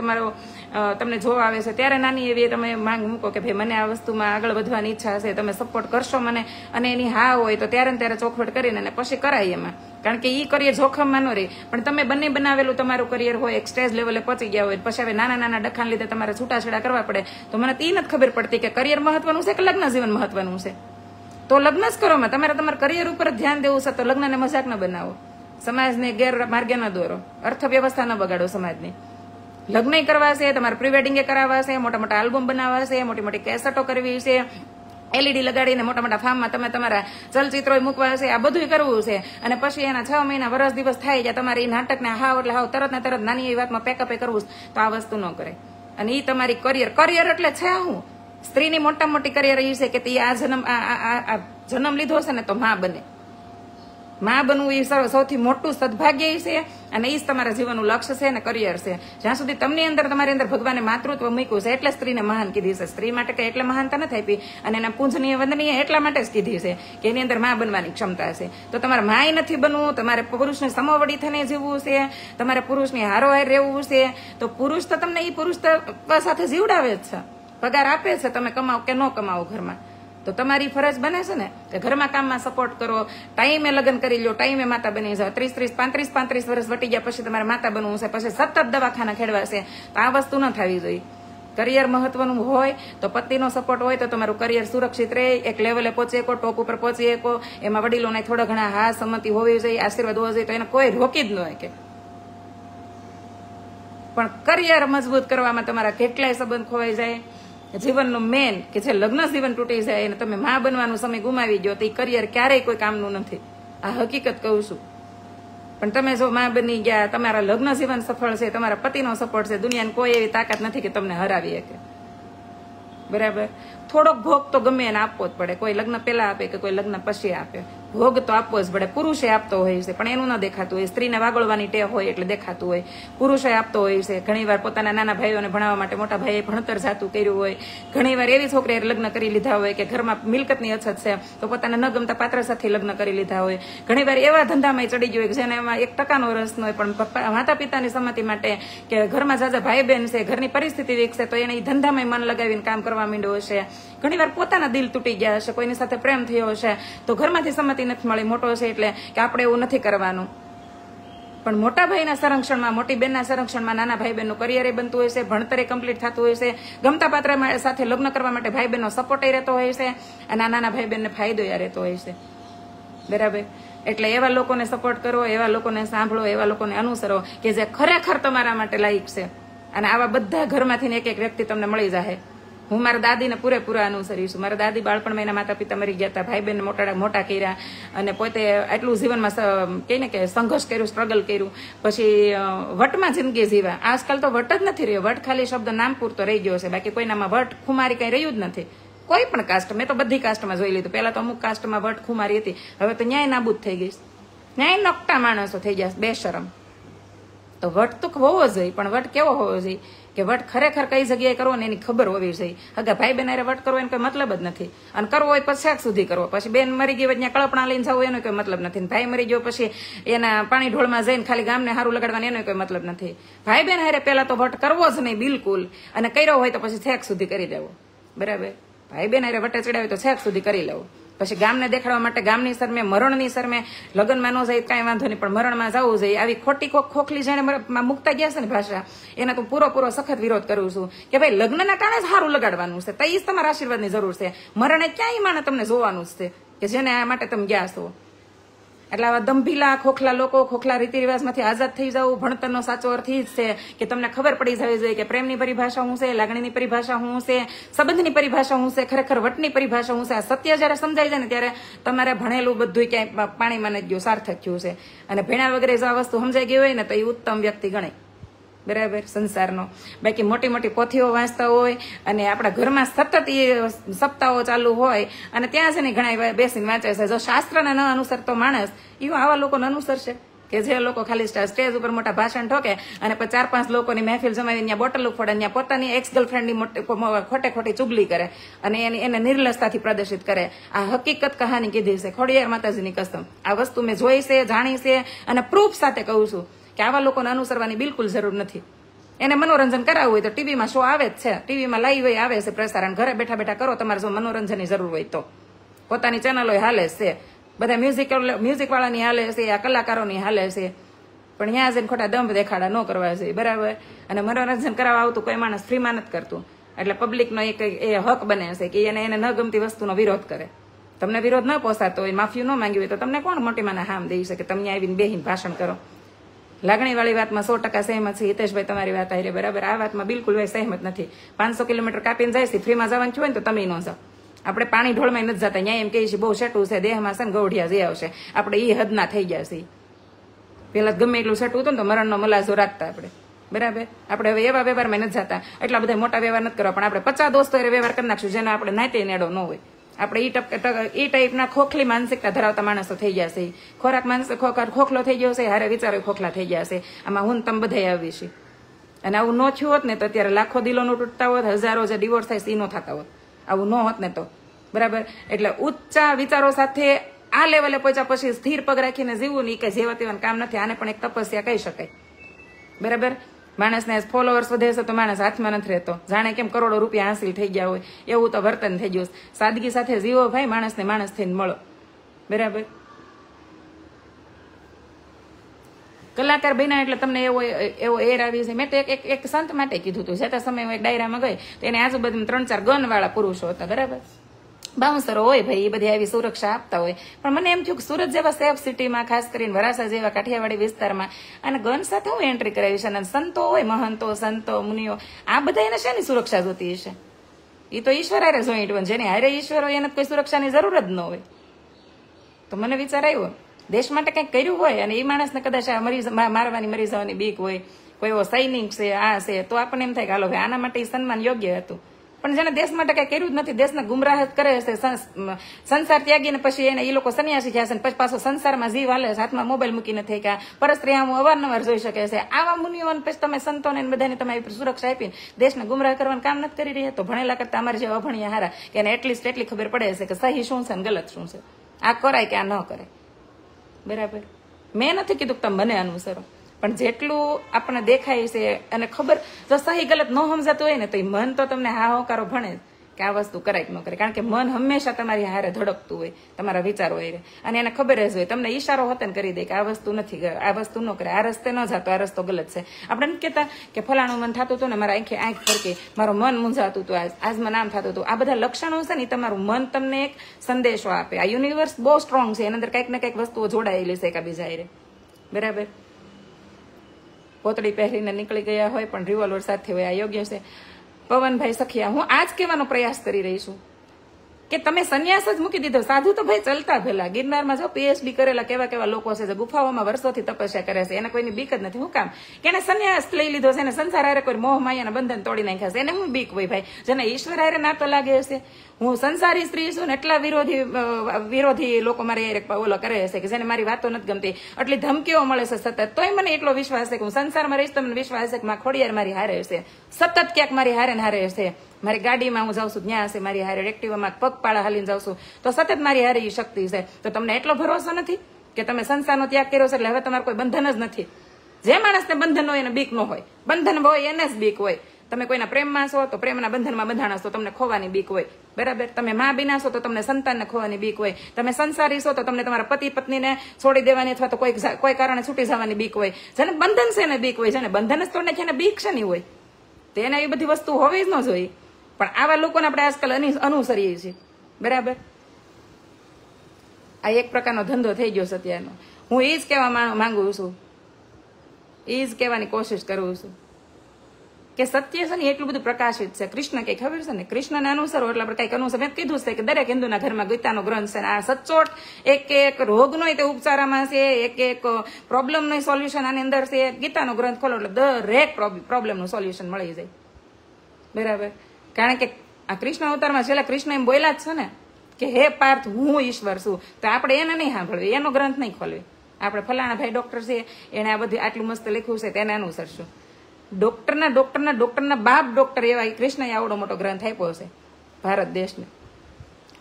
તમને જોવા આવે છે ત્યારે નાની એવી તમે માંગ મૂકો કે ભાઈ મને આ વસ્તુમાં આગળ વધવાની ઈચ્છા હશે, તમે સપોર્ટ કરશો મને, અને એની હા હોય તો ત્યારે ને ત્યારે ચોખવટ કરીને પછી કરાય એમાં. કારણ કે ઈ કરિયર જોખમમાં ન રહે. પણ તમે બંને બનાવેલું તમારું કરિયર હોય, એક સ્ટેજ લેવલે પહોંચી ગયા હોય, પછી હવે નાના નાના ડખાણ લીધે તમારે છૂટાછેડા કરવા પડે, તો મને તો ઈ નથી ખબર પડતી કે કરિયર મહત્વનું છે કે લગ્ન જીવન મહત્વનું છે. તો લગ્ન જ કરો માં, તમારે તમારા કરિયર ઉપર ધ્યાન દેવું છે તો લગ્નને મજાક ન બનાવો, સમાજને ગેરમાર્ગે ન દોરો, અર્થવ્યવસ્થા ન બગાડો સમાજની. લગ્ન કરવા છે, તમારે પ્રી વેડિંગે કરાવવા છે, મોટા મોટા આલ્બમ બનાવવા છે, મોટી મોટી કેસેટો કરવી છે, એલઈડી લગાડીને મોટા મોટા ફાર્મમાં તમે તમારા ચલચિત્રો મૂકવા છે, આ બધું કરવું છે. અને પછી એના 6 મહિના વર્ષ દિવસ થાય જાય તમારે એ નાટકને હાવ એટલે હાવ તરત ને તરત નાની એવી વાતમાં પેકઅપ કરવું, તો આ વસ્તુ ન કરે. અને એ તમારી કરિયર એટલે છે હું સ્ત્રીની મોટા મોટી કરિયર એ છે કે તે આ જન્મ લીધો છે ને તો માં બને. માં બનવું એ સૌથી મોટું સદભાગ્ય છે, અને એ જ તમારા જીવનનું લક્ષ્ય છે અને કરિયર છે. જ્યાં સુધી તમારી અંદર ભગવાને માતૃત્વ મૂક્યું છે એટલે સ્ત્રીને મહાન કીધી છે. સ્ત્રી માટે કઈ એટલે મહાનતા નથી આપી, અને એના પૂજનીય વંદનીય એટલા માટે જ કીધી છે કે એની અંદર માં બનવાની ક્ષમતા છે. તો તમારે માય નથી બનવું, તમારે પુરુષને સમોવડી થઈને જીવવું છે, તમારે પુરુષની હારોહાર રહેવું છે. તો પુરુષ તો તમને એ પુરુષ સાથે જીવડાવે જ છે, પગાર આપે છે, તમે કમાવો કે ન કમાવો ઘરમાં. તો તમારી ફરજ બને છે ને કે ઘરમાં કામમાં સપોર્ટ કરો, ટાઈમે લગ્ન કરી લો, ટાઈમે માતા બની જાઓ. 30, 35 વર્ષ વટી ગયા પછી તમારે માતા બનવું છે, પછી સતત દવાખાના ખેડવાશે, તો આ વસ્તુ ન થવી જોઈએ. કરિયર મહત્વનું હોય તો પતિનો સપોર્ટ હોય તો તમારું કરિયર સુરક્ષિત રહે, એક લેવલે પહોંચી શકો, ટોપ ઉપર પહોંચી શકો. એમાં વડીલોને થોડા ઘણા હા સંમતિ હોવી જોઈએ, આશીર્વાદ હોવો જોઈએ, તો એને કોઈ રોકી જ ન હોય કે. પણ કરિયર મજબૂત કરવામાં તમારા કેટલાય સંબંધ ખોવાઈ જાય. જીવનનું મેન કે જે લગ્ન જીવન તૂટી જાય અને તમે માં બનવાનો સમય ગુમાવી ગયો તો એ કરિયર ક્યારેય કોઈ કામનું નથી. આ હકીકત કહું છું. પણ તમે જો માં બની ગયા, તમારા લગ્ન જીવન સફળ છે, તમારા પતિનો સપોર્ટ છે, દુનિયાની કોઈ એવી તાકાત નથી કે તમને હરાવી શકે. બરાબર? થોડોક ભોગ તો ગમે એને આપવો જ પડે. કોઈ લગ્ન પહેલા આપે કે કોઈ લગ્ન પછી આપે, ભોગ તો આપવો જ પડે. પુરુષે આપતો હોય છે પણ એનું ન દેખાતું હોય. સ્ત્રીને વાગોળવાની ટેવ હોય એટલે દેખાતું હોય. પુરુષે આપતો હોય છે. ઘણીવાર પોતાના નાના ભાઈઓને ભણાવવા માટે મોટા ભાઈએ ભણતર જાતું કર્યું હોય. ઘણીવાર એવી છોકરીએ લગ્ન કરી લીધા હોય કે ઘરમાં મિલકતની અછત છે તો પોતાના ન ગમતા પાત્ર સાથે લગ્ન કરી લીધા હોય. ઘણીવાર એવા ધંધામાં ચડી ગયો હોય જેને એમાં 1% રસ ન હોય, પણ માતા પિતાની સંમતિ માટે કે ઘરમાં જાજા ભાઈ બહેન છે, ઘરની પરિસ્થિતિ વિકસે તો એને એ ધંધામાં મન લગાવીને કામ કરવા માંડ્યો હશે. ઘણીવાર પોતાના દિલ તૂટી ગયા હશે, કોઈની સાથે પ્રેમ થયો હશે તો ઘરમાંથી સંમતિ નથી મળી, મોટો છે એટલે કે આપણે એવું નથી કરવાનું. પણ મોટા ભાઈના સંરક્ષણમાં, મોટી બેનના સંરક્ષણમાં નાના ભાઈ બહેનનું કરિયર બનતું હોય છે, ભણતરે કમ્પ્લીટ થતું હોય છે, ગમતા પાત્ર સાથે લગ્ન કરવા માટે ભાઈ બહેનનો સપોર્ટ રહેતો હોય છે, અને આ નાના ભાઈ બહેનને ફાયદો રહેતો હોય છે. બરાબર? એટલે એવા લોકોને સપોર્ટ કરો, એવા લોકોને સાંભળો, એવા લોકોને અનુસરો કે જે ખરેખર તમારા માટે લાયક છે. અને આવા બધા ઘરમાંથી એક એક વ્યક્તિ તમને મળી જાય. હું મારા દાદીને પૂરેપૂરા અનુસરીશું. મારા દાદી બાળપણમાં એના માતા પિતા મરી ગયા હતા, ભાઈ બહેન મોટા કર્યા, અને પોતે આટલું જીવનમાં કહીને કે સંઘર્ષ કર્યું, સ્ટ્રગલ કર્યું, પછી વટમાં જિંદગી જીવા. આજકાલ તો વટ જ નથી રહ્યો. વટ ખાલી શબ્દ નામ પૂરતો રહી ગયો છે, બાકી કોઈનામાં વટ ખુમારી કઈ રહ્યું જ નથી. કોઈ પણ કાસ્ટ, મેં તો બધી કાસ્ટમાં જોઈ લીધું. પહેલા તો અમુક કાસ્ટમાં વટ ખુમારી હતી, હવે તો ન્યાય નાબૂદ થઈ ગઈ. ન્યાય નકટા માણસો થઈ ગયા, બેશરમ. તો વટ તો હોવો જોઈએ, પણ વટ કેવો હોવો જોઈએ કે વટ ખરેખર કઈ જગ્યાએ કરવો ને એની ખબર હોવી જોઈએ. અગર ભાઈ બેન હારે વટ કરવો એનો કોઈ મતલબ જ નથી. અને કરવો હોય પછી શાક સુધી કરવો, પછી બેન મરી ગઈ ત્યાં કળપણા લઈને જવું એનો કોઈ મતલબ નથી. ભાઈ મરી ગયો પછી એના પાણી ઢોળમાં જઈને ખાલી ગામને સારું લગાડવાનું એનો કોઈ મતલબ નથી. ભાઈ બેન હારે પહેલા તો વટ કરવો જ નહીં બિલકુલ, અને કર્યો હોય તો પછી છેક સુધી કરી દેવો. બરાબર? ભાઈ બેન હારે વટે ચડાવે તો છેક સુધી કરી લેવો. પછી ગામને દેખાડવા માટે ગામની સરમે, મરણની સરમે, લગ્નમાં ન જાય કાંઈ વાંધો નહીં, પણ મરણમાં જવું જોઈએ. આવી ખોટી ખોખલી જેને મુકતા ગયા છે ને ભાષા, એના તો પૂરો સખત વિરોધ કરું છું કે ભાઈ લગ્નના ટાણે જ સારું લગાડવાનું છે, તઈ જ તમારા આશીર્વાદની જરૂર છે. મરણે ક્યાંય માણે તમને જોવાનું જ છે કે જેને આ માટે તમે ગયા છો. એટલે આવા દંભીલા ખોખલા લોકો, ખોખલા રીતિ રિવાજમાંથી આઝાદ થઈ જવું, ભણતરનો સાચો અર્થ એ જ છે કે તમને ખબર પડી જવી જોઈએ કે પ્રેમની પરિભાષા શું છે, લાગણીની પરિભાષા શું છે, સંબંધની પરિભાષા શું છે, ખરેખર વટની પરિભાષા શું છે. આ સત્ય જયારે સમજાય જાય ને ત્યારે તમારે ભણેલું બધું ક્યાંય પાણીમાં નથી ગયું, સાર્થક થયું છે. અને ભણ્યા વગેરે જો આ વસ્તુ સમજાઈ ગઈ હોય ને તો એ ઉત્તમ વ્યક્તિ ગણાય, બરાબર, સંસારનો. બાકી મોટી મોટી પોથીઓ વાંચતા હોય અને આપણા ઘરમાં સતત એ સપ્તાહો ચાલુ હોય અને ત્યાં છે ને ઘણા બેસીને વાંચે છે. જો શાસ્ત્રને ન અનુસરતો માણસ એ આવા લોકોને અનુસરશે કે જે લોકો ખાલી સ્ટેજ ઉપર મોટા ભાષણ ઠોકે અને પછી 4-5 લોકોની મહેફિલ જમાવી ત્યાં બોટલ ફોડે, ત્યાં પોતાની એક્સ ગર્લફ્રેન્ડની ખોટે ખોટી ચુગલી કરે અને એને નિર્લજતાથી પ્રદર્શિત કરે. આ હકીકત કહાની કીધી છે, ખોડિયાર માતાજીની કસમ. આ વસ્તુ મેં જોઈ છે, જાણી છે અને પ્રૂફ સાથે કહું છું કે આવા લોકોને અનુસરવાની બિલકુલ જરૂર નથી. એને મનોરંજન કરાવવું હોય તો ટીવીમાં શો આવે જ છે, ટીવીમાં લાઈવ આવે છે પ્રસારણ, ઘરે બેઠા બેઠા કરો. તમારે જો મનોરંજનની જરૂર હોય તો પોતાની ચેનલો હાલે છે, બધા મ્યુઝિક વાળાની હાલે છે, આ કલાકારોની હાલે છે, પણ ત્યાં જઈને ખોટા દંભ દેખાડા ન કરવા જોઈએ, બરાબર. અને મનોરંજન કરાવવા આવતું કોઈ માણસ ફ્રીમાં નથી કરતું. એટલે પબ્લિકનો એક એ હક બને છે કે એને ન ગમતી વસ્તુનો વિરોધ કરે. તમને વિરોધ ન પોસાતો હોય, માફી ન માંગી હોય તો તમને કોણ મોટી માને હામ દઈ શકે? તમને આવીને બેહીને ભાષણ કરો. લાગણી વાળી વાતમાં 100% સહેમત છે હિતેશભાઈ, તમારી વાત આવી, બરાબર. આ વાતમાં બિલકુલ ભાઈ સહેમત નથી. 500 કિલોમીટર કાપીને જાય છે, ફ્રીમાં જવાનું હોય ને તો તમે ન જાઓ. આપણે પાણી ઢોળમાં નથી જતા, ત્યાં એમ કહીએ છીએ બહુ સેટું છે, દેહમાં છે ને ગૌઢિયા જે આવશે. આપણે એ હદના થઈ ગયા છે. પેલા ગમે એટલું સેટું હતું ને તો મરણનો મલાજો રાખતા આપણે, બરાબર. આપણે હવે એવા વ્યવહારમાં નથી જતા, એટલા બધા મોટા વ્યવહાર નથી કરવા, પણ આપણે 50 દોસ્તો વ્યવહાર કરી નાખશું જેનો આપણે નાતે નેડો ન હોય. આપણે એ ટાઈપના ખોખલી માનસિકતા ધરાવતા માણસો થઈ ગયા છે. ખોરાક ખોખલો થઈ ગયો છે, હારે વિચારો ખોખલા થઈ ગયા છે. આમાં હું તમે બધા આવી છે. અને આવું ન થયું હોત ને તો અત્યારે લાખો દિલોનું તૂટતા હોત, હજારો જે ડિવોર્સ થાય છે એ ન થતા હોત. આવું ન હોત ને તો, બરાબર. એટલે ઊંચા વિચારો સાથે આ લેવલે પહોંચ્યા પછી સ્થિર પગ રાખીને જીવવું ને એ કઈ જેવા તેવાનું કામ નથી. આને પણ એક તપસ્યા કહી શકાય, બરાબર. માણસને ફોલોઅર્સ વધે છે તો માણસ હાથમાં નથી રહેતો, જાણે કેમ કરોડો રૂપિયા હાંસિલ થઈ ગયા હોય એવું તો વર્તન થઈ ગયું. સાદગી સાથે જીવો ભાઈ, માણસને માણસ થઈને મળો, બરાબર. કલાકાર બન્યા એટલે તમને એવો એર આવી છે. મેં તો એક સંત માટે કીધું હતું, જતા સમય હું એક ડાયરામાં ગઈ તો એને આજુબાજુ 3-4 ગન વાળા પુરુષો હતા, બરાબર. બાઉન્સરો હોય ભાઈ, એ બધી આવી સુરક્ષા આપતા હોય. પણ મને એમ થયું કે સુરત જેવા સેફ સિટીમાં, ખાસ કરીને વરાસા જેવા કાઠિયાવાડી વિસ્તારમાં અને ગન સાથે હું એન્ટ્રી કરાવી છે. અને સંતો હોય, મહંતો, સંતો, મુનિઓ, આ બધા એને શેની સુરક્ષા જોતી હશે? એ તો ઈશ્વર હારે જોઈન્ટ, જેને હારે ઈશ્વર હોય એને કોઈ સુરક્ષાની જરૂર જ ન હોય. તો મને વિચાર આવ્યો, દેશ માટે કંઈક કર્યું હોય અને એ માણસને કદાચ મારવાની મરી જવાની બીક હોય, કોઈ એવો સૈનિક છે, આ છે, તો આપણને એમ થાય કે હાલો ભાઈ આના માટે સન્માન યોગ્ય હતું. પણ જેને દેશ માટે કઈ કર્યું જ નથી, દેશને ગુમરાહ કરે છે, સંસાર ત્યાગીને પછી એને એ લોકો સન્યાસી થયા છે, પછી પાછો સંસારમાં જીવ હાલે છે, હાથમાં મોબાઈલ મૂકીને થઈ ગયા, પરસ્ત્રીઓ અવારનવાર જોઈ શકે છે. આવા મુનિઓને પછી તમે સંતોને બધાને તમે સુરક્ષા આપીને દેશને ગુમરાહ કરવાનું કામ નથી કરી રહ્યા. તો ભણેલા કરતા અમારે જે અભણ્યા હારા કે એને એટલીસ્ટ એટલી ખબર પડે છે કે સહી શું છે ને ગલત શું છે, આ કરાય કે આ ન કરાય, બરાબર. મેં નથી કીધું કે તમે મને અનુસરો, પણ જેટલું આપણને દેખાય છે અને ખબર, જો સહી ગલત ન સમજાતું હોય ને તો એ મન તો તમને હા હોકારો ભણે કે આ વસ્તુ કરાય કે ન કરે. કારણ કે મન હંમેશા તમારી હારે ધડકતું હોય, તમારા વિચારો હોય, અને એને ખબર જ હોય, તમને ઈશારો હોતે ને કરી દે કે આ વસ્તુ નથી, આ વસ્તુ ન કરે, આ રસ્તે ન જતો, આ રસ્તો ગલત છે. આપણે નથી કહેતા કે ફલાણું મન થતું હતું ને મારા આંખ ફરકી, મારું મન મૂંઝાતું હતું, આજમાં નામ થતું હતું. આ બધા લક્ષણો છે ને તમારું મન તમને એક સંદેશો આપે. આ યુનિવર્સ બહુ સ્ટ્રોંગ છે, એની અંદર કંઈક ને કંઈક વસ્તુઓ જોડાયેલી છે એકબીજા હારે, બરાબર. પોતળી પહેરીને નીકળી ગયા હોય પણ રિવોલ્વર સાથે હોય, આ યોગ્ય છે? પવનભાઈ સખિયા, હું આજ કહેવાનો પ્રયાસ કરી રહી છું કે તમે સંન્યાસ જ મૂકી દીધો. સાધુ તો ભાઈ ચલતા ભેલા, ગિરનારમાં જો પીએચડી કરેલા કેવા લોકો છે જે ગુફાઓમાં વર્ષોથી તપસ્યા કરે છે, એને કોઈની બીક જ નથી. શું કામ? કે એને સંન્યાસ લઈ લીધો છે, એને સંસાર હારે કોઈ મોહ માયાના બંધન તોડી નાખ્યા છે, એને હું બીક હોય ભાઈ? જેને ઈશ્વર હારે નાતો લાગે છે. હું સંસારી સ્ત્રી છું ને એટલા વિરોધી લોકો મારી ઓલો કરે છે કે જેને મારી વાતો નથી ગમતી, એટલી ધમકીઓ મળે છે સતત, તોય મને એટલો વિશ્વાસ છે કે હું સંસારમાં રહીશ તો મને વિશ્વાસ છે કે મારા ખોડિયાર મારી હારે છે, સતત ક્યાંક મારી હારે ને હારે છે. મારી ગાડીમાં હું જાઉં છું ત્યાં હશે મારી હારે, એક્ટિવામાં પગપાળા હાલીને જાઉં છું તો સતત મારી હારે એ શક્તિ છે. તો તમને એટલો ભરોસો નથી કે તમે સંસારનો ત્યાગ કર્યો છે એટલે હવે તમારે કોઈ બંધન જ નથી? જે માણસને બંધન હોય એને બીક ન હોય, બંધન હોય એને જ બીક હોય. તમે કોઈના પ્રેમમાં છો તો પ્રેમના બંધનમાં બંધાણા છો, તમને ખોવાની બીક હોય, બરાબર. તમે મા બીના છો તો તમને સંતાનને ખોવાની બીક હોય. તમે સંસારી છો તો તમને તમારા પતિ પત્નીને છોડી દેવાની અથવા તો કોઈ કારણે છૂટી જવાની બીક હોય. જેને બંધન છે એને બીક હોય, જેને બંધન જ તોડને છે એને બીક છે નહીં હોય. તો એને એ બધી વસ્તુ હોવી જ ન જોઈએ. પણ આવા લોકોને આપણે આજકાલ અનુસરીએ છીએ, બરાબર. આ એક પ્રકારનો ધંધો થઈ ગયો સત્યાનો. હું એ જ કહેવા માંગુ છું, એ જ કહેવાની કોશિશ કરું છું કે સત્ય છે ને એટલું બધું પ્રકાશિત છે. કૃષ્ણ કઈ ખબર છે ને, કૃષ્ણને અનુસરો એટલે આપણે કઈક અનુસર. મેં કીધું છે કે દરેક હિન્દુના ઘરમાં ગીતાનો ગ્રંથ છે ને આ સચોટ એક રોગનો તે ઉપચારામાં છે, એક પ્રોબ્લેમનો સોલ્યુશન આની અંદર છે. ગીતાનો ગ્રંથ ખોલો એટલે દરેક પ્રોબ્લેમનું સોલ્યુશન મળી જાય. બરાબર? કારણ કે આ કૃષ્ણ અવતારમાં છેલ્લા કૃષ્ણ એમ બોલ્યા જ છે ને કે હે પાર્થ હું ઈશ્વર છું. તો આપણે એને નહીં સાંભળવી, એનો ગ્રંથ નહીં ખોલવી. આપણે ફલાણા ભાઈ ડોક્ટર છે એને આ બધું આટલું મસ્ત લખ્યું છે તેને અનુસરશું. ડોક્ટરના બાપ ડોક્ટર એવા કૃષ્ણએ આવડો મોટો ગ્રંથ આપ્યો છે ભારત દેશને,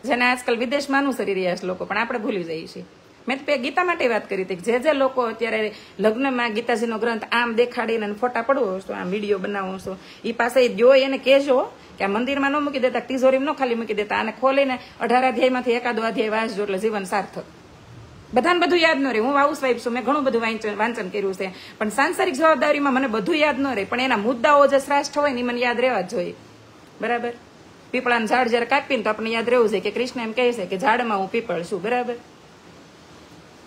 જેને આજકાલ વિદેશમાં અનુસરી રહ્યા છે લોકો, પણ આપણે ભૂલી જઈએ છીએ. મેં તો ગીતા માટે વાત કરી હતી, જે લોકો અત્યારે લગ્નમાં ગીતાજીનો ગ્રંથ આમ દેખાડીને ફોટા પડવો છો, આમ વિડીયો બનાવો છો, એ પાસે જો એને કહેજો કે આ મંદિરમાં ન મૂકી દેતા, તિજોરીમાં ન ખાલી મૂકી દેતા, અને ખોલીને 18 અધ્યાયમાંથી એકાદો અધ્યાય વાંચજો એટલે જીવન સાર્થક. બધાને બધું યાદ ન રહે. હું હાઉસવાઈફ છું, મેં ઘણું બધું વાંચન કર્યું છે, પણ સાંસારિક જવાબદારીમાં મને બધું યાદ ન રહે, પણ એના મુદ્દાઓ જે શ્રેષ્ઠ હોય ને એ મને યાદ રહેવા જ જોઈએ. બરાબર? પીપળાનું ઝાડ જયારે કાપીને તો આપણે યાદ રહેવું છે કે કૃષ્ણ એમ કહે છે કે ઝાડમાં હું પીપળ છું. બરાબર?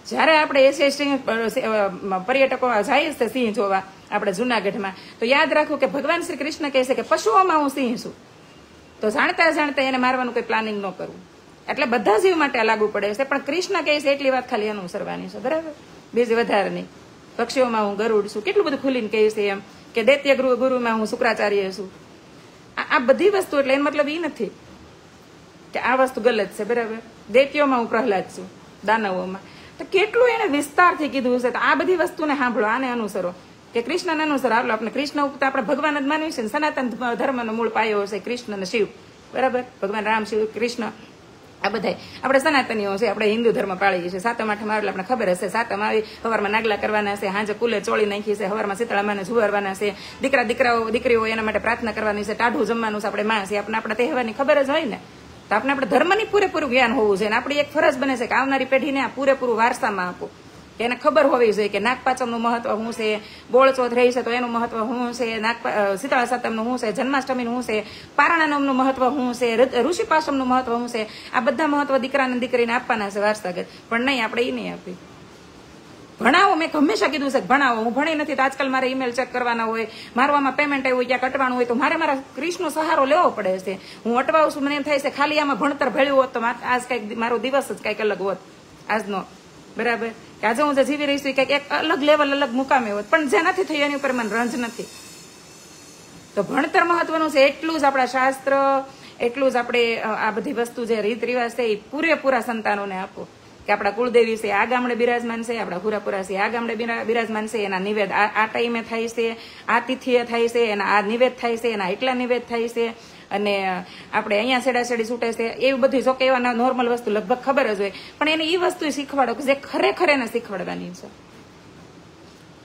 જયારે આપણે એશિયા પર્યટકો જાય છે સિંહ જોવા આપણે જુનાગઢમાં, તો યાદ રાખવું કે ભગવાન શ્રી કૃષ્ણ કહે છે કે પશુઓમાં હું સિંહ છું. તો જાણતા એને મારવાનું કોઈ પ્લાનિંગ ન કરવું. એટલે બધા જીવ માટે લાગુ પડે છે, પણ કૃષ્ણ કહે છે એટલી વાત ખાલી અનુસરવાની છે. બરાબર? બીજી વધારે નહીં. પક્ષીઓમાં હું ગરુડ છું, કેટલું બધું ખુલીને કહે છે એમ કે દૈત્ય ગુરુમાં હું શુક્રાચાર્ય છું. આ બધી વસ્તુ એટલે એનો મતલબ એ નથી કે આ વસ્તુ ગલત છે. બરાબર? દૈત્યોમાં હું પ્રહલાદ છું, દાનવોમાં. તો કેટલું એને વિસ્તારથી કીધું છે. તો આ બધી વસ્તુને સાંભળો, આને અનુસરો કે કૃષ્ણને અનુસરો. હાલો આપણે કૃષ્ણ ઉપર આપણે ભગવાન જ માનવી છે ને. સનાતન ધર્મનો મૂળ પાયો છે કૃષ્ણ અને શિવ. બરાબર? ભગવાન રામ, શિવ, કૃષ્ણ આ બધા આપણે સનાતનીઓ છે. આપણે હિન્દુ ધર્મ પાળીએ છીએ. સાતમ આઠમ આવે એટલે આપણે ખબર હશે, સાતમ આવી સવારમાં નાગલા કરવાના છે, હાંજે કુલે ચોળી નાખી છે, સવારમાં શીતળામાને જુવારવાના છે, દીકરીઓ એના માટે પ્રાર્થના કરવાની છે, ટાઢું જમવાનું છે. આપણે માં છે, આપણે આપણા તહેવારની ખબર જ હોય ને. તો આપણે ધર્મની પૂરેપૂરું જ્ઞાન હોવું જોઈએ. આપણી એક ફરજ બને છે કે આવનારી પેઢીને આ પૂરેપૂરું વારસામાં આપો, કે એને ખબર હોવી જોઈએ કે નાગપાંચમનું મહત્વ શું છે, બોળચોથ રહી છે તો એનું મહત્વ શું છે, શીતળા સાતમનું શું છે, જન્માષ્ટમીનું શું છે, પારણાનમનું મહત્વ શું છે, ઋષિ પાસમનું મહત્વ શું છે. આ બધા મહત્વ દીકરાને દીકરીને આપવાના છે વારસાગત. પણ નહીં, આપણે એ નહીં આપી. ભણાવો, મેં હંમેશા કીધું છે ભણાવો. હું ભણી નથી તો આજકાલ મારે ઈમેલ ચેક કરવાના હોય, મારું આમાં પેમેન્ટ આવ્યું ક્યાંક અટવાનું હોય તો મારે મારા કૃષ્ણનો સહારો લેવો પડે છે. હું અટવાઉં છું, મને એમ થાય છે ખાલી આમાં ભણતર ભેળ્યું હોત તો આજ કંઈક મારો દિવસ જ કંઈક અલગ હોત આજનો. બરાબર? કે આજે હું જે જીવી રહી છું કંઈક એક અલગ લેવલ, અલગ મુકામે હોત, પણ જે નથી થયું એની ઉપર મને રંજ નથી. તો ભણતર મહત્વનું છે. એટલું જ આપણા શાસ્ત્ર, એટલું જ આપણે આ બધી વસ્તુ જે રીત રિવાજ છે એ પૂરેપૂરા સંતાનોને આપો. કે આપણા કુળદેવી છે આ ગામડે બિરાજમાન છે, આપણા હુરાપુરા છે આ ગામડે બિરાજમાન છે, એના નિવેદ આ ટાઈમે થાય છે, આ તિથિએ થાય છે, એના આ નિવેદ થાય છે, એના એટલા નિવેદ થાય છે, અને આપણે અહીંયા છેડાછેડી છૂટે છે. એવું બધું જો કે એવા નોર્મલ વસ્તુ લગભગ ખબર જ હોય, પણ એને એ વસ્તુ શીખવાડો કે જે ખરેખર એને શીખવાડવાની છે.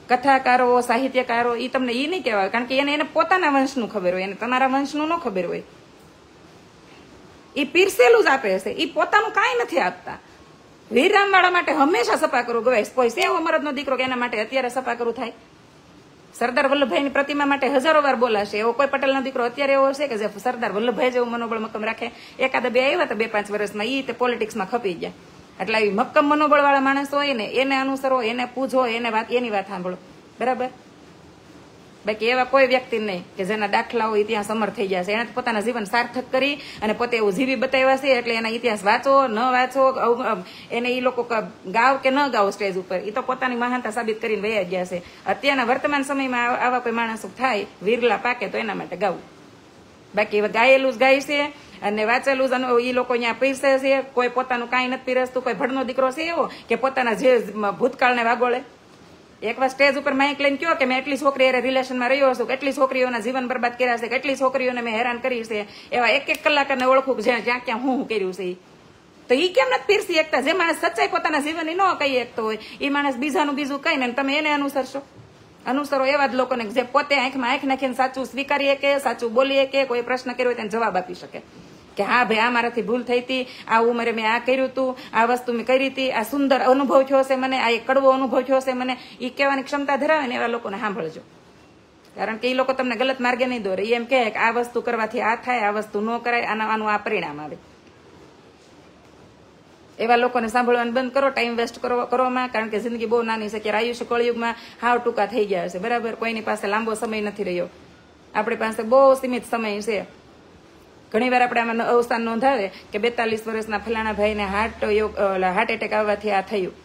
કથાકારો, સાહિત્યકારો એ તમને એ નહીં કહેવાય, કારણ કે એને પોતાના વંશનું ખબર હોય, એને તમારા વંશનું ન ખબર હોય. એ પીરસેલું જ આપે છે, એ પોતાનું કાંઈ નથી આપતા. વીરરામવાળા માટે હંમેશા સપાકરું ગવાય. કોઈ સેવો મરદનો દીકરો કે એના માટે અત્યારે સપાકરું થાય. સરદાર વલ્લભભાઈની પ્રતિમા માટે હજારો વાર બોલાશે. એવો કોઈ પટેલનો દીકરો અત્યારે એવો છે કે જે સરદાર વલ્લભભાઈ જેવું મનોબળ મક્કમ રાખે. એકાદ બે આવ્યા હતા 2-5 વર્ષમાં, એ તે પોલિટિક્સમાં ખપી ગયા. એટલે આવી મક્કમ મનોબળ વાળા માણસ હોય ને એને અનુસરો, એને પૂછો, એની વાત સાંભળો. બરાબર? બાકી એવા કોઈ વ્યક્તિ નહીં કે જેના દાખલા હોય ત્યાં સમર્થ થઈ ગયા છે. એને પોતાના જીવન સાર્થક કરી અને પોતે એવું જીવી બતાવ્યા છે. એટલે એના ઇતિહાસ વાંચો, ન વાંચો, એને એ લોકો ગાવ કે ન ગાવ સ્ટેજ ઉપર, એ તો પોતાની મહાનતા સાબિત કરીને વયા ગયા છે. અત્યારના વર્તમાન સમયમાં આવા કોઈ માણસો થાય, વિરલા પાકે તો એના માટે ગાવું. બાકી ગાયેલું જ ગાય છે અને વાંચેલું જ એ લોકો અહીંયા પીરસે છે. કોઈ પોતાનું કાંઈ નથી પીરસતું. કોઈ ભણનો દીકરો છે એવો કે પોતાના જે ભૂતકાળને વાગોળે. એકવાર સ્ટેજ ઉપર માઇક લઈને કયો કે મેં એટલી છોકરી અરે રિલેશનમાં રહ્યો છું, કેટલી છોકરીઓના જીવન બરબાદ કર્યા છે, કેટલી છોકરીઓને મેં હેરાન કરી છે, એવા 1-1 કલાકને ઓળખું જ્યાં ક્યાં હું કર્યું છે. તો એ કેમ નથી પીરસી એકતા? જે માણસ સચ્ચાઈ પોતાના જીવનની ન કહી શકતો હોય એ માણસ બીજાનું બીજું કહીને તમે એને અનુસરશો. અનુસરો એવા જ લોકોને જે પોતે આંખમાં આંખ નાખીને સાચું સ્વીકારીએ કે સાચું બોલીએ કે કોઈ પ્રશ્ન કર્યો હોય તેને જવાબ આપી શકે કે હા ભાઈ આ મારાથી ભૂલ થઈ હતી, આ ઉંમરે મેં આ કર્યું હતું, આ વસ્તુ મેં કરી હતી, આ સુંદર અનુભવ થયો છે મને, આ એક કડવો અનુભવ થયો છે મને. એ કહેવાની ક્ષમતા ધરાવે ને એવા લોકોને સાંભળજો. કારણ કે એ લોકો તમને ગલત માર્ગે નહીં દોરે. એમ કહે કે આ વસ્તુ કરવાથી આ થાય, આ વસ્તુ ન કરાય, આનું આ પરિણામ આવે. એવા લોકોને સાંભળવાનું બંધ કરો, ટાઈમ વેસ્ટ કરવામાં, કારણ કે જિંદગી બહુ નાની છે. ક્યારે આયુષ્ય કળયુગમાં હાવ ટૂંકા થઈ ગયા છે, બરાબર. કોઈની પાસે લાંબો સમય નથી રહ્યો, આપણી પાસે બહુ સીમિત સમય છે. ઘણી વાર આપણે આમાં અવસાન નોંધાવે કે 42 વર્ષના ફલાણા ભાઈને હાર્ટ એટેક આવવાથી આ થયું.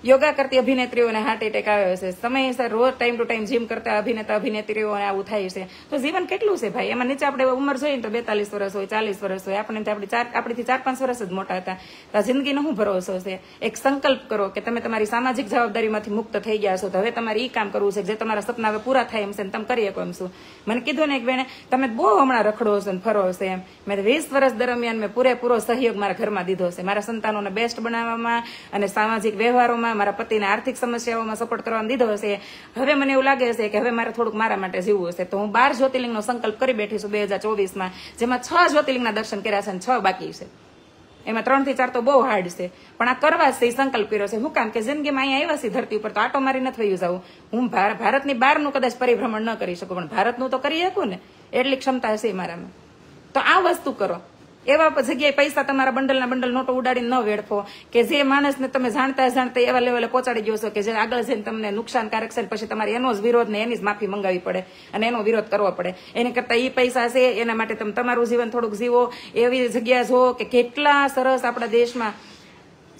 યોગા કરતી અભિનેત્રીઓને હાર્ટ એટેક આવ્યો છે, સમયસર રોજ ટાઈમ ટુ ટાઈમ જીમ કરતા અભિનેતા અભિનેત્રીઓને આવું થાય છે. તો જીવન કેટલું છે ભાઈ. એમાં નીચે આપણે ઉંમર જોઈએ ને તો 42 વર્ષ હોય, 40 વર્ષ હોય. આપણીથી 4-5 વર્ષ જ મોટા હતા. તો આ જિંદગીનો શું ભરોસો છે. એક સંકલ્પ કરો કે તમે તમારી સામાજિક જવાબદારીમાંથી મુક્ત થઈ ગયા છો, તો હવે તમારે ઈ કામ કરવું છે જે તમારા સપના હવે પૂરા થાય એમ છે, તમે કરી શકો એમ શું. મને કીધું ને એક બેને, તમે બહુ હમણાં રખડો છો ને ફરો છે એમ. મેં 20 વર્ષ દરમિયાન મેં પૂરેપૂરો સહયોગ મારા ઘરમાં દીધો છે, મારા સંતાનોને બેસ્ટ બનાવવામાં અને સામાજિક વ્યવહારોમાં, મારા પતિને આર્થિક સમસ્યાઓમાં સપોર્ટ કરવામાં દીધો હશે. હવે મને એવું લાગે છે કે હવે મારે થોડુંક મારા માટે જીવવું હશે. તો હું 12 જ્યોતિર્લિંગનો સંકલ્પ કરી બેઠી છું 2024માં, જેમાં 6 જ્યોતિર્લિંગના દર્શન કર્યા છે અને 6 બાકી છે. એમાં 3 થી 4 તો બહુ હાર્ડ છે, પણ આ કરવા છે, સંકલ્પ કર્યો છે. શું કામ કે જિંદગીમાં અહીંયા આવ્યા છે ધરતી ઉપર, તો આટો મારી નથી વયું જાવું. હું ભારતની બહારનું કદાચ પરિભ્રમણ ન કરી શકું, પણ ભારતનું તો કરી શકું ને, એટલી ક્ષમતા છે મારામાં. તો આ વસ્તુ કરો. એવા જગ્યાએ પૈસા તમારા બંડલના બંડલ નોટો ઉડાડીને ન વેડફો કે જે માણસને તમે જાણતા એવા લેવલે પહોંચાડી ગયો છો કે જે આગળ જઈને તમને નુકસાનકારક છે, પછી તમારે એનો જ વિરોધ ને એની જ માફી મંગાવી પડે અને એનો વિરોધ કરવો પડે. એની કરતા એ પૈસા છે એના માટે તમે તમારું જીવન થોડુંક જીવો. એવી જગ્યા જો કે કેટલા સરસ આપણા દેશમાં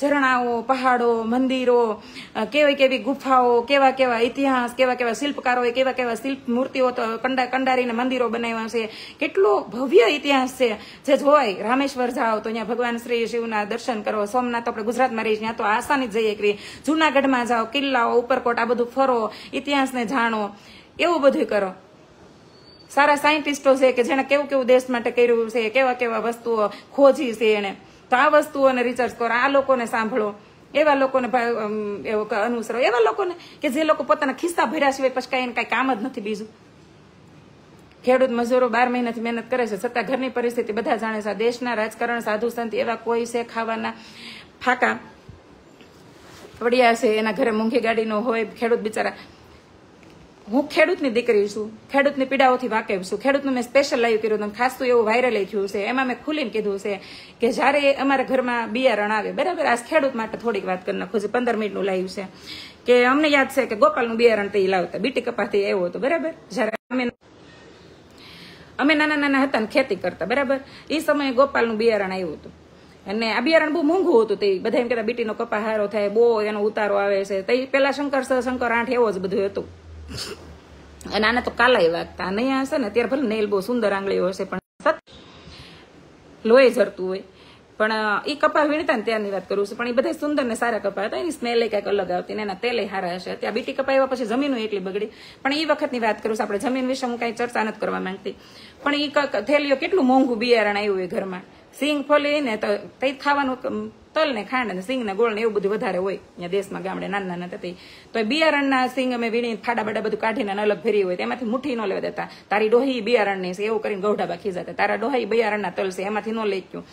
ઝરણાઓ, પહાડો, મંદિરો, કેવી ગુફાઓ, કેવા ઇતિહાસ, કેવા શિલ્પકારોએ કેવા શિલ્પ મૂર્તિઓ કંડારીને મંદિરો બનાવ્યા છે. કેટલો ભવ્ય ઇતિહાસ છે જે જોવાય. રામેશ્વર જાઓ તો અહીંયા ભગવાન શ્રી શિવના દર્શન કરો. સોમનાથ આપણે ગુજરાતમાં રહીએ ત્યાં તો આસાની જ જઈએ કરી. જુનાગઢમાં જાઓ, કિલ્લાઓ, ઉપરકોટ, આ બધું ફરો, ઇતિહાસને જાણો, એવું બધું કરો. સારા સાયન્ટિસ્ટો છે કે જેને કેવું દેશ માટે કર્યું છે, કેવા વસ્તુઓ ખોજી છે એને, તો આ વસ્તુઓને રિસર્ચ કરો. આ લોકોને સાંભળો, એવા લોકોને અનુસરો, એવા લોકોને કે જે લોકો પોતાના ખિસ્સા ભર્યા સિવાય પછી કઈ કામ જ નથી બીજું. ખેડૂત મજૂરો 12 મહિનાથી મહેનત કરે છે, છતાં ઘરની પરિસ્થિતિ બધા જાણે છે. દેશના રાજકારણ, સાધુ સંત એવા કોઈ છે ખાવાના ફાકા પડ્યા છે, એના ઘરે મોંઘી ગાડીનો હોય. ખેડૂત બિચારા, હું ખેડૂતની દીકરી છું, ખેડૂતની પીડાઓથી વાકેફ છું. ખેડૂતનું મેં સ્પેશિયલ લાઈવ કર્યું હતું, ખાસ તો એવું વાયરલ થયું છે. એમાં મેં ખુલીને કીધું છે કે જયારે અમારા ઘરમાં બિયારણ આવે, બરાબર, આ ખેડૂત માટે થોડીક વાત કરી નાખું છું. 15 મિનિટનું લાઈવ છે કે અમને યાદ છે કે ગોપાલનું બિયારણ તે લાવતા, બીટી કપાસથી આવ્યો હતો, બરાબર. જયારે અમે નાના હતા ને ખેતી કરતા, બરાબર, એ સમયે ગોપાલનું બિયારણ આવ્યું હતું અને આ બિયારણ બહુ મોંઘું હતું. તે બધા એમ કહેતા બીટીનો કપા હારો થાય, બહુ એનો ઉતારો આવે છે. તે પેલા શંકર 8 એવો જ બધું હતું. અને આને તો કાલાય વાગતા નહીં હશે ને, અત્યારે ભલે નેલ બહુ સુંદર આંગળીઓ હશે પણ લોહી ઝરતું હોય. પણ એ કપા વીણતા ને ત્યારની વાત કરું છું, પણ એ બધા સુંદર ને સારા કપા હતા. એની સ્મેલ કઈક અલગ આવતી ને એના તેલ સારા હશે. ત્યાં બીટી કપા એવા પછી જમીન એટલી બગડી. પણ એ વખતની વાત કરું છું, આપણે જમીન વિશે હું કઈ ચર્ચા નથી કરવા માંગતી. પણ એ થેલીઓ કેટલું મોંઘું બિયારણ આવ્યું હોય ઘરમાં. સિંગ ફોલી ને તો ખાવાનું તલ ને ખાંડ ને સિંગ ને ગોળ ને એવું બધું વધારે હોય અહીંયા દેશમાં, ગામડે નાના થતી. તો એ બિયારણના સિંગ અમે વીણી ફાડા બાડા બધું કાઢીને અલગ ભરી હોય, એમાંથી મુઠ્ઠી ન લેવા દેતા. તારી ડોહી બિયારણની છે એવું કરીને ગૌઢા બાકી જતા. તારા ડોહી બિયારણના તલ છે એમાંથી ન લઈ ગયું.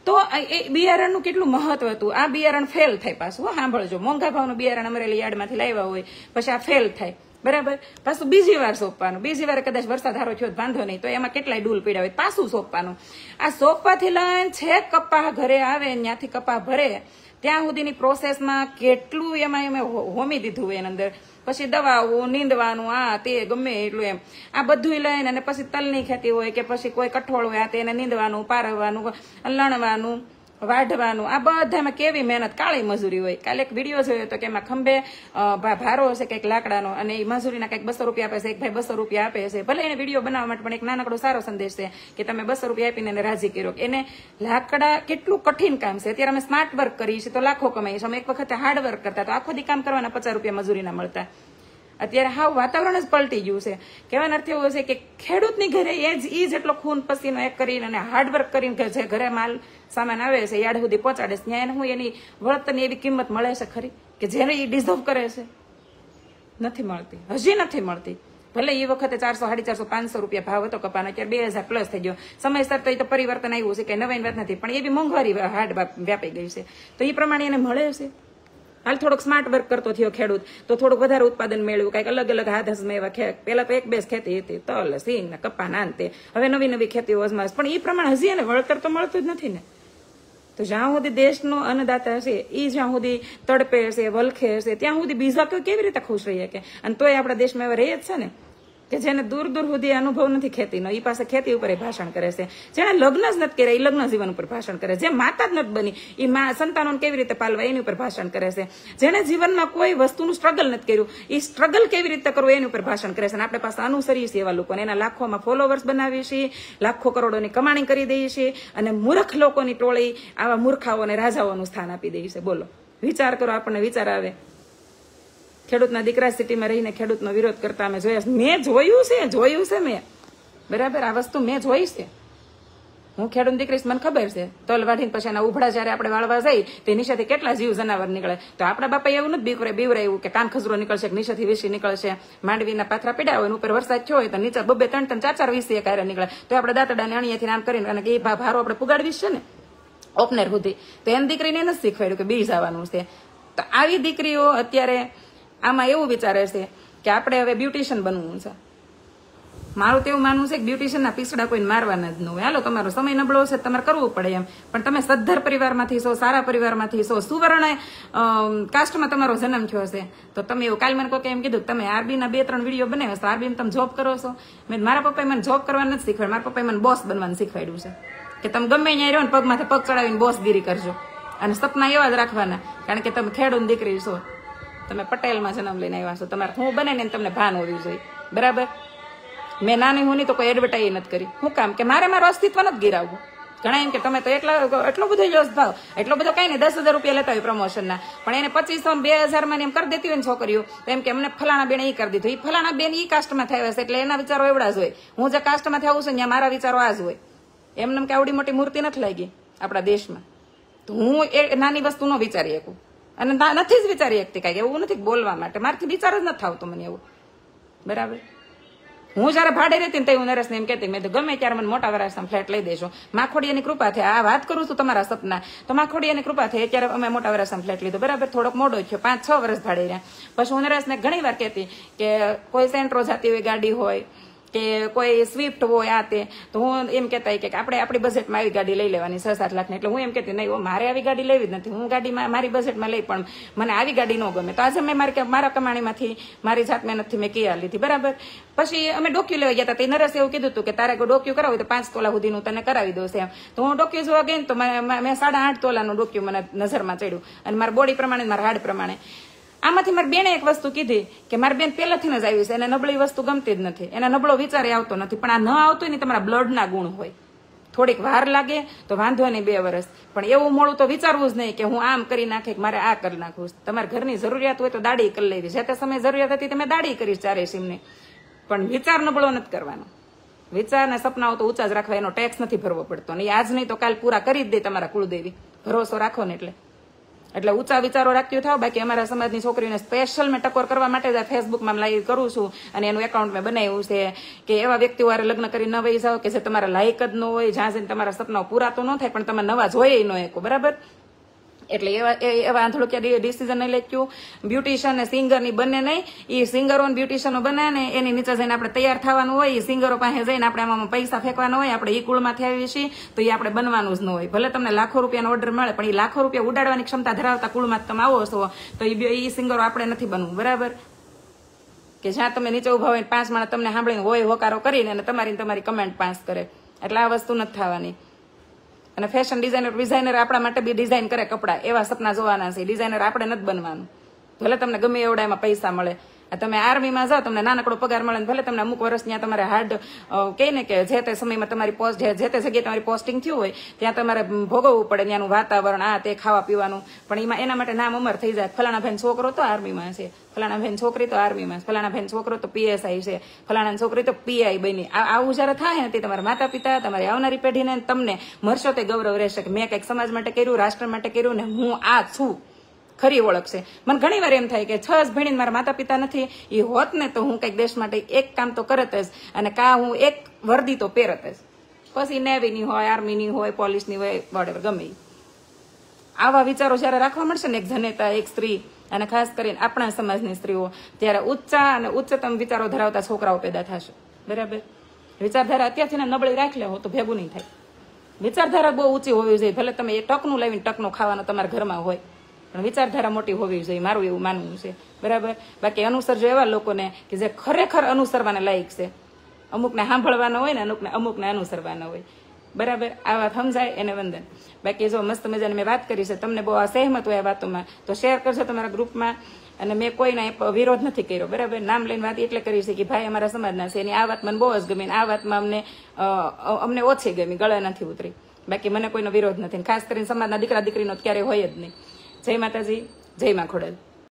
તો એ બિયારણનું કેટલું મહત્વ હતું. આ બિયારણ ફેલ થાય પાછું, સાંભળજો. મોંઘા ભાવનું બિયારણ અમરેલી યાર્ડમાંથી લાવ્યા હોય પછી આ ફેલ થાય, બરાબર. પાછું બીજી વાર સોંપવાનું. બીજી વાર કદાચ વરસાદ હારો થયો વાંધો નહીં, તો એમાં કેટલાય ડૂલ પીડા હોય, પાછું સોંપવાનું. આ સોંપવાથી લઈને છેક કપા ઘરે આવે, ત્યાંથી કપા ભરે ત્યાં સુધીની પ્રોસેસમાં કેટલું એમાં અમે હોમી દીધું હોય એની અંદર. પછી દવાઓ, નીંદવાનું, આ તે ગમે એટલું એમ આ બધું લઈને, અને પછી તલની ખેતી હોય કે પછી કોઈ કઠોળ હોય, આ તેને નીંદવાનું, પારવવાનું, લણવાનું, વાઢવાનું, આ બધામાં કેવી મહેનત, કાળી મજૂરી હોય. કાલે એક વિડીયો જોયો હતો કે એમાં ખંભે ભારો હશે કંઈક લાકડાનો, અને એ મજૂરીના કંઈક 200 રૂપિયા આપે છે. એક ભાઈ 200 રૂપિયા આપે છે. ભલે એને વિડીયો બનાવવા માટે પણ એક નાનકડો સારો સંદેશ છે કે તમે 200 રૂપિયા આપીને એને રાજી કર્યો. એને લાકડા કેટલું કઠિન કામ છે. અત્યારે અમે સ્માર્ટ વર્ક કરીએ છીએ તો લાખો કમાઈએ છીએ. અમે એક વખતે હાર્ડ વર્ક કરતા તો આખો દી કામ કરવાના 50 રૂપિયા મજૂરીના મળતા. અત્યારે હાવ વાતાવરણ જ પલટી ગયું છે. કહેવાનો અર્થ એવો છે કે ખેડૂતની ઘરે એ જેટલો ખૂન પસીનો એક કરીને અને હાર્ડવર્ક કરીને જે ઘરે માલ સામાન આવે છે યાર્ડ સુધી પહોંચાડે છે, ત્યાં એને હું એની વળતરની એવી કિંમત મળે છે ખરી કે જેને એ ડિઝર્વ કરે છે? નથી મળતી, હજી નથી મળતી. ભલે એ વખતે 400, 450, 500 રૂપિયા ભાવ હતો કપાનો, અત્યારે 2000 પ્લસ થઈ ગયો. સમયસર તો એ તો પરિવર્તન આવ્યું છે, કે નવાઈ વાત નથી, પણ એવી મોંઘવારી હાર્ડ વ્યાપી ગઈ છે. તો એ પ્રમાણે એને મળે છે. હાલ થોડોક સ્માર્ટ વર્ક કરતો થયો ખેડૂત તો થોડુંક વધારે ઉત્પાદન મેળવ્યું. કઈક અલગ અલગ હાથમાં એવા પેલા તો 1-2 ખેતી હતી, તલ, સિંગ ને કપા ના અંતે. હવે નવી ખેતીઓ અજમાવે, પણ એ પ્રમાણે હજી એને વળતર તો મળતું જ નથી ને. તો જ્યાં સુધી દેશનો અન્નદાતા છે એ જ્યાં સુધી તડપે છે, વલખે છે, ત્યાં સુધી બીજા કોઈ કેવી રીતે ખુશ રહી શકે? અને તોય આપણા દેશમાં એવા રહે જ છે ને કે જેને દૂર દૂર સુધી અનુભવ નથી ખેતીનો, એ પાસે ખેતી ઉપર ભાષણ કરે છે. જેને લગ્ન જ નથી કર્યા એ લગ્ન જીવન ઉપર ભાષણ કરે છે. જે માતા જ નથી બની એ સંતાનોને કેવી રીતે પાલવા એની ઉપર ભાષણ કરે છે. જેને જીવનમાં કોઈ વસ્તુનું સ્ટ્રગલ નથી કર્યું એ સ્ટ્રગલ કેવી રીતે કરવું એની ઉપર ભાષણ કરે છે. અને આપણે પાસે અનુસરીએ છીએ એવા લોકોને, એના લાખોમાં ફોલોવર્સ બનાવીએ છીએ, લાખો કરોડોની કમાણી કરી દઈએ છીએ, અને મૂર્ખ લોકોની ટોળી આવા મૂર્ખાઓને રાજાઓનું સ્થાન આપી દઈએ છે. બોલો, વિચાર કરો, આપણને વિચાર આવે. ખેડૂતના દીકરા સિટીમાં રહીને ખેડૂતનો વિરોધ કરતા અમે જોયા. મેં જોયું છે મેં, બરાબર, આ વસ્તુ મેં જોઈ છે. હું ખેડૂત દીકરી, મને ખબર છે. તલ વાઢીને પછી એના ઉભડા જયારે આપણે વાળવા જઈ તે નીચેથી કેટલા જીવ જનાવર નીકળે. તો આપણા બાપા એવું નથી બીવરાયું કે કાન ખજરો નીકળશે કે નીચેથી વીસી નીકળશે. માંડવીના પાથરા પીડા હોય, ઉપર વરસાદ થયો હોય તો નીચે 2-2, 3-3, 4-4 વીસી કાયરા નીકળે. તો આપણે દાંતડાને અણીયાથી નામ કરીને અને એ ભારો આપણે પુગાડવી છે ને ઓપનર સુધી. તો એમ દીકરીને નથી શીખવાડ્યું કે બી જવાનું છે. તો આવી દીકરીઓ અત્યારે આમાં એવું વિચારે છે કે આપણે હવે બ્યુટિશિયન બનવું છે. મારું તો એવું માનવું છે કે બ્યુટિશિયનના પીસડા કોઈને મારવાના જ ન હોય. હાલો, તમારો સમય નબળો છે, તમારે કરવું પડે એમ, પણ તમે સદ્ધર પરિવારમાંથી છો, સારા પરિવારમાંથી છો, સુવર્ણ કાસ્ટમાં તમારો જન્મ થયો છે, તો તમે એવું કાલ મને કોઈ એમ કીધું તમે આરબીના 2-3 વિડીયો બનાવ્યા છો, આરબીમાં તમે જોબ કરો છો. મારા પપ્પાએ મને જોબ કરવાનું નથી શીખવાડ્યું, મારા પપ્પાએ મને બોસ બનવાનું શીખવાડ્યું છે કે તમે ગમે અહીંયા રહ્યો ને પગમાંથી પગ ચડાવીને બોસગીરી કરજો, અને સપના એવા જ રાખવાના. કારણ કે તમે ખેડૂત દીકરી છો, તમે પટેલમાં જન્મ લઈને આવ્યા છો, તમારે હું બને ને તમને ભાન હોવી જોઈએ, બરાબર. મેં નાની હું તો કોઈ એડવર્ટાઈઝ નથી કરી. શું કામ કે મારે મારું અસ્તિત્વ નથી ગિરાવવું. ઘણા એમ કે તમે તો એટલો બધો લોસ ભાવ, એટલો બધો કઈ નહીં, 10,000 રૂપિયા લેતા હોય પ્રમોશનના, પણ એને 2500-2000 માં એમ કરી દેતી હોય ને છોકરીઓ, તો એમ કે અમને ફલાણા બેન એ કરી દીધું. એ ફલાણા બેન એ કાસ્ટમાં થયા છે એટલે એના વિચારો એવડા જ હોય. હું જે કાસ્ટમાં થવું છે ત્યાં મારા વિચારો આ જ હોય. એમને કે આવડી મોટી મૂર્તિ નથી લાગી આપણા દેશમાં, તો હું એ નાની વસ્તુ ન વિચારી શકું, અને નથી જ વિચારી શકતી. કાંઈક એવું નથી બોલવા માટે, મારાથી વિચાર જ નથી આવતો મને એવું, બરાબર. હું જયારે ભાડે રહેતી ને હું નરેશને એમ કહેતી, મેં તો ગમે ત્યારે મને મોટા વરાસમાં ફ્લેટ લઈ દેશો. માખોડિયાની કૃપા થઈ, આ વાત કરું છું તમારા સપના, તો માખોડિયાની કૃપા થઈ અત્યારે અમે મોટા વરાસમાં ફ્લેટ લીધો, બરાબર. થોડોક મોડો થયો, 5-6 વર્ષ ભાડે રહ્યા. પછી હું નરેશને ઘણી વાર કહેતી કે કોઈ સેન્ટ્રો જતી હોય ગાડી હોય કે કોઈ સ્વિફ્ટ હોય આ તે, તો હું એમ કહેતા કે આપણે આપણી બજેટમાં આવી ગાડી લઈ લેવાની 6-7 લાખની. એટલે હું એમ કહેતી નહીં, મારે આવી ગાડી લેવી જ નથી, હું ગાડીમાં મારી બજેટમાં લઈ, પણ મને આવી ગાડી ન ગમે. તો આજે મેં મારા કમાણીમાંથી મારી જાત મહેનતથી મેં કિયા લીધી, બરાબર. પછી અમે ડોક્યુ લેવા ગયા હતા, તે નરેશ એવું કીધું હતું કે તારે ડોક્યુ કરાવું તો 5 તોલા સુધીનું તને કરાવી દઉં એમ. તો હું ડોક્યુ જોવા ગઈ ને તો મેં 8.5 તોલાનું ડોક્યુ મને નજરમાં ચડ્યું, અને મારા બોડી પ્રમાણે મારા હાડ પ્રમાણે. આમાંથી મારી બેને એક વસ્તુ કીધી કે મારી બેન પહેલાથી જ આવી છે, એને નબળી વસ્તુ ગમતી જ નથી, એને નબળો વિચાર આવતો નથી. પણ આ ન આવતો ને તમારા બ્લડના ગુણ હોય, થોડીક વાર લાગે તો વાંધો નહીં 2 વર્ષ, પણ એવું મોડું તો વિચારવું જ નહીં કે હું આમ કરી નાખે કે મારે આ કરી નાખવું. તમારા ઘરની જરૂરિયાત હોય તો દાડી કરી લેવી, જે તે સમય જરૂરિયાત હતી તમે દાડી કરીશ 4 સીમની, પણ વિચાર નબળો નથી કરવાનો. વિચાર ને સપનાઓ તો ઊંચા જ રાખવા, એનો ટેક્સ નથી ભરવો પડતો, ને આજ નહીં તો કાલ પૂરા કરી જ દે તમારા કુળદેવી. ભરોસો રાખો ને એટલે ઊંચા વિચારો રાખતી થાવ. બાકી અમારા સમાજની છોકરીઓને સ્પેશિયલ મેં ટકોર કરવા માટે જ ફેસબુકમાં લાઈવ કરું છું, અને એનું એકાઉન્ટ મેં બનાવ્યું છે કે એવા વ્યક્તિઓ વારે લગ્ન કરી ન વહી જાઓ કે જે તમારા લાયક જ ન હોય, જ્યાં જઈને તમારા સપનાઓ પૂરા તો ન થાય પણ તમે નવા જોઈએ ન શકો, બરાબર. એટલે એવા આંધળુકિયા ડિસિઝન નહીં લેક્યું. બ્યુટિશિયન અને સિંગર ની બંને નહીં, એ સિંગરો અને બ્યુટિશિયનો બને ને એની નીચે જઈને આપણે તૈયાર થવાનું હોય, એ સિંગરો પાસે જઈને આપણે આમાં પૈસા ફેંકવાના હોય. આપણે એ કુળમાંથી આવીએ છીએ તો એ આપણે બનવાનું જ ન હોય. ભલે તમને લાખો રૂપિયાનો ઓર્ડર મળે, પણ એ લાખો રૂપિયા ઉડાડવાની ક્ષમતા ધરાવતા કુળમાં તમે આવો છો તો એ સિંગરો આપણે નથી બનવું, બરાબર. કે જ્યાં તમે નીચે ઉભા હોય 5 માણસ તમને સાંભળીને હોય હોકારો કરીને અને તમારી કમેન્ટ પાસ કરે, એટલે આ વસ્તુ નથી થવાની. અને ફેશન ડિઝાઇનર આપણા માટે બી ડિઝાઇન કરે કપડા, એવા સપના જોવાના છે. ડિઝાઇનર આપણે નથી બનવાનું. ભલે તમને ગમે એવડા એમાં પૈસા મળે, તમે આર્મીમાં જાઓ તમને નાનકડો પગાર મળે, ભલે તમને અમુક વર્ષ ત્યાં તમારે હાર્ડ કહે ને કે જે તે સમયમાં તમારી પોસ્ટ જે તે જગ્યાએ તમારી પોસ્ટિંગ થયું હોય ત્યાં તમારે ભોગવવું પડે, ત્યાંનું વાતાવરણ આ તે ખાવા પીવાનું. પણ એના માટે નામ અમર થઈ જાય, ફલાણા ભાઈ છોકરો તો આર્મીમાં છે, ફલાણા ભાઈ છોકરી તો આર્મીમાં છે, ફલાણા ભાઈ છોકરો તો PSI છે, ફલાણા છોકરી તો PI બની. આવું જયારે થાય ને તે તમારા માતા પિતા, તમારી આવનારી પેઢીને તમને મરશો તે ગૌરવ રહેશે કે મેં કંઈક સમાજ માટે કર્યું, રાષ્ટ્ર માટે કર્યું ને હું આ છું, ખરી ઓળખ છે. મને ઘણી વાર એમ થાય કે 6 જ ભણીને મારા માતા પિતા નથી, એ હોત ને તો હું કંઈક દેશ માટે એક કામ તો કરત જ, અને હું એક વર્દી તો પહેરત જ. પછી નેવીની હોય, આર્મીની હોય, પોલીસની હોય, વોટેવર ગમે. આવા વિચારો જયારે રાખવા મળશે ને એક જનેતા, એક સ્ત્રી, અને ખાસ કરીને આપણા સમાજની સ્ત્રીઓ, ત્યારે ઊંચા અને ઉચ્ચતમ વિચારો ધરાવતા છોકરાઓ પેદા થશે, બરાબર. વિચારધારા અત્યારથી નબળી રાખી લે તો ભેગું નહીં થાય. વિચારધારા બહુ ઊંચી હોવી જોઈએ. ભલે તમે એ ટકનું લાવીને ટકનું ખાવાનું તમારા ઘરમાં હોય, પણ વિચારધારા મોટી હોવી જોઈએ, મારું એવું માનવું છે. બરાબર. બાકી અનુસરજો એવા લોકોને કે જે ખરેખર અનુસરવાને લાયક છે. અમુકને સાંભળવાનો હોય ને અમુકને અનુસરવાનો હોય. બરાબર. આ વાત સમજાય એને વંદન. બાકી જો મસ્ત મજાની મેં વાત કરી છે, તમને બહુ સહેમત હોય આ વાતોમાં તો શેર કરજો તમારા ગ્રુપમાં. અને મેં કોઈને વિરોધ નથી કર્યો. બરાબર. નામ લઈને વાત એટલે કરી છે કે ભાઈ અમારા સમાજના છે, એની આ વાત મને બહુ જ ગમી, આ વાતમાં અમને ઓછી ગમી, ગળે નથી ઉતરી. બાકી મને કોઈનો વિરોધ નથી. ખાસ કરીને સમાજના દીકરા દીકરીનો ક્યારેય હોય જ નહીં. જય માતાજી, જય મા ખોડલ.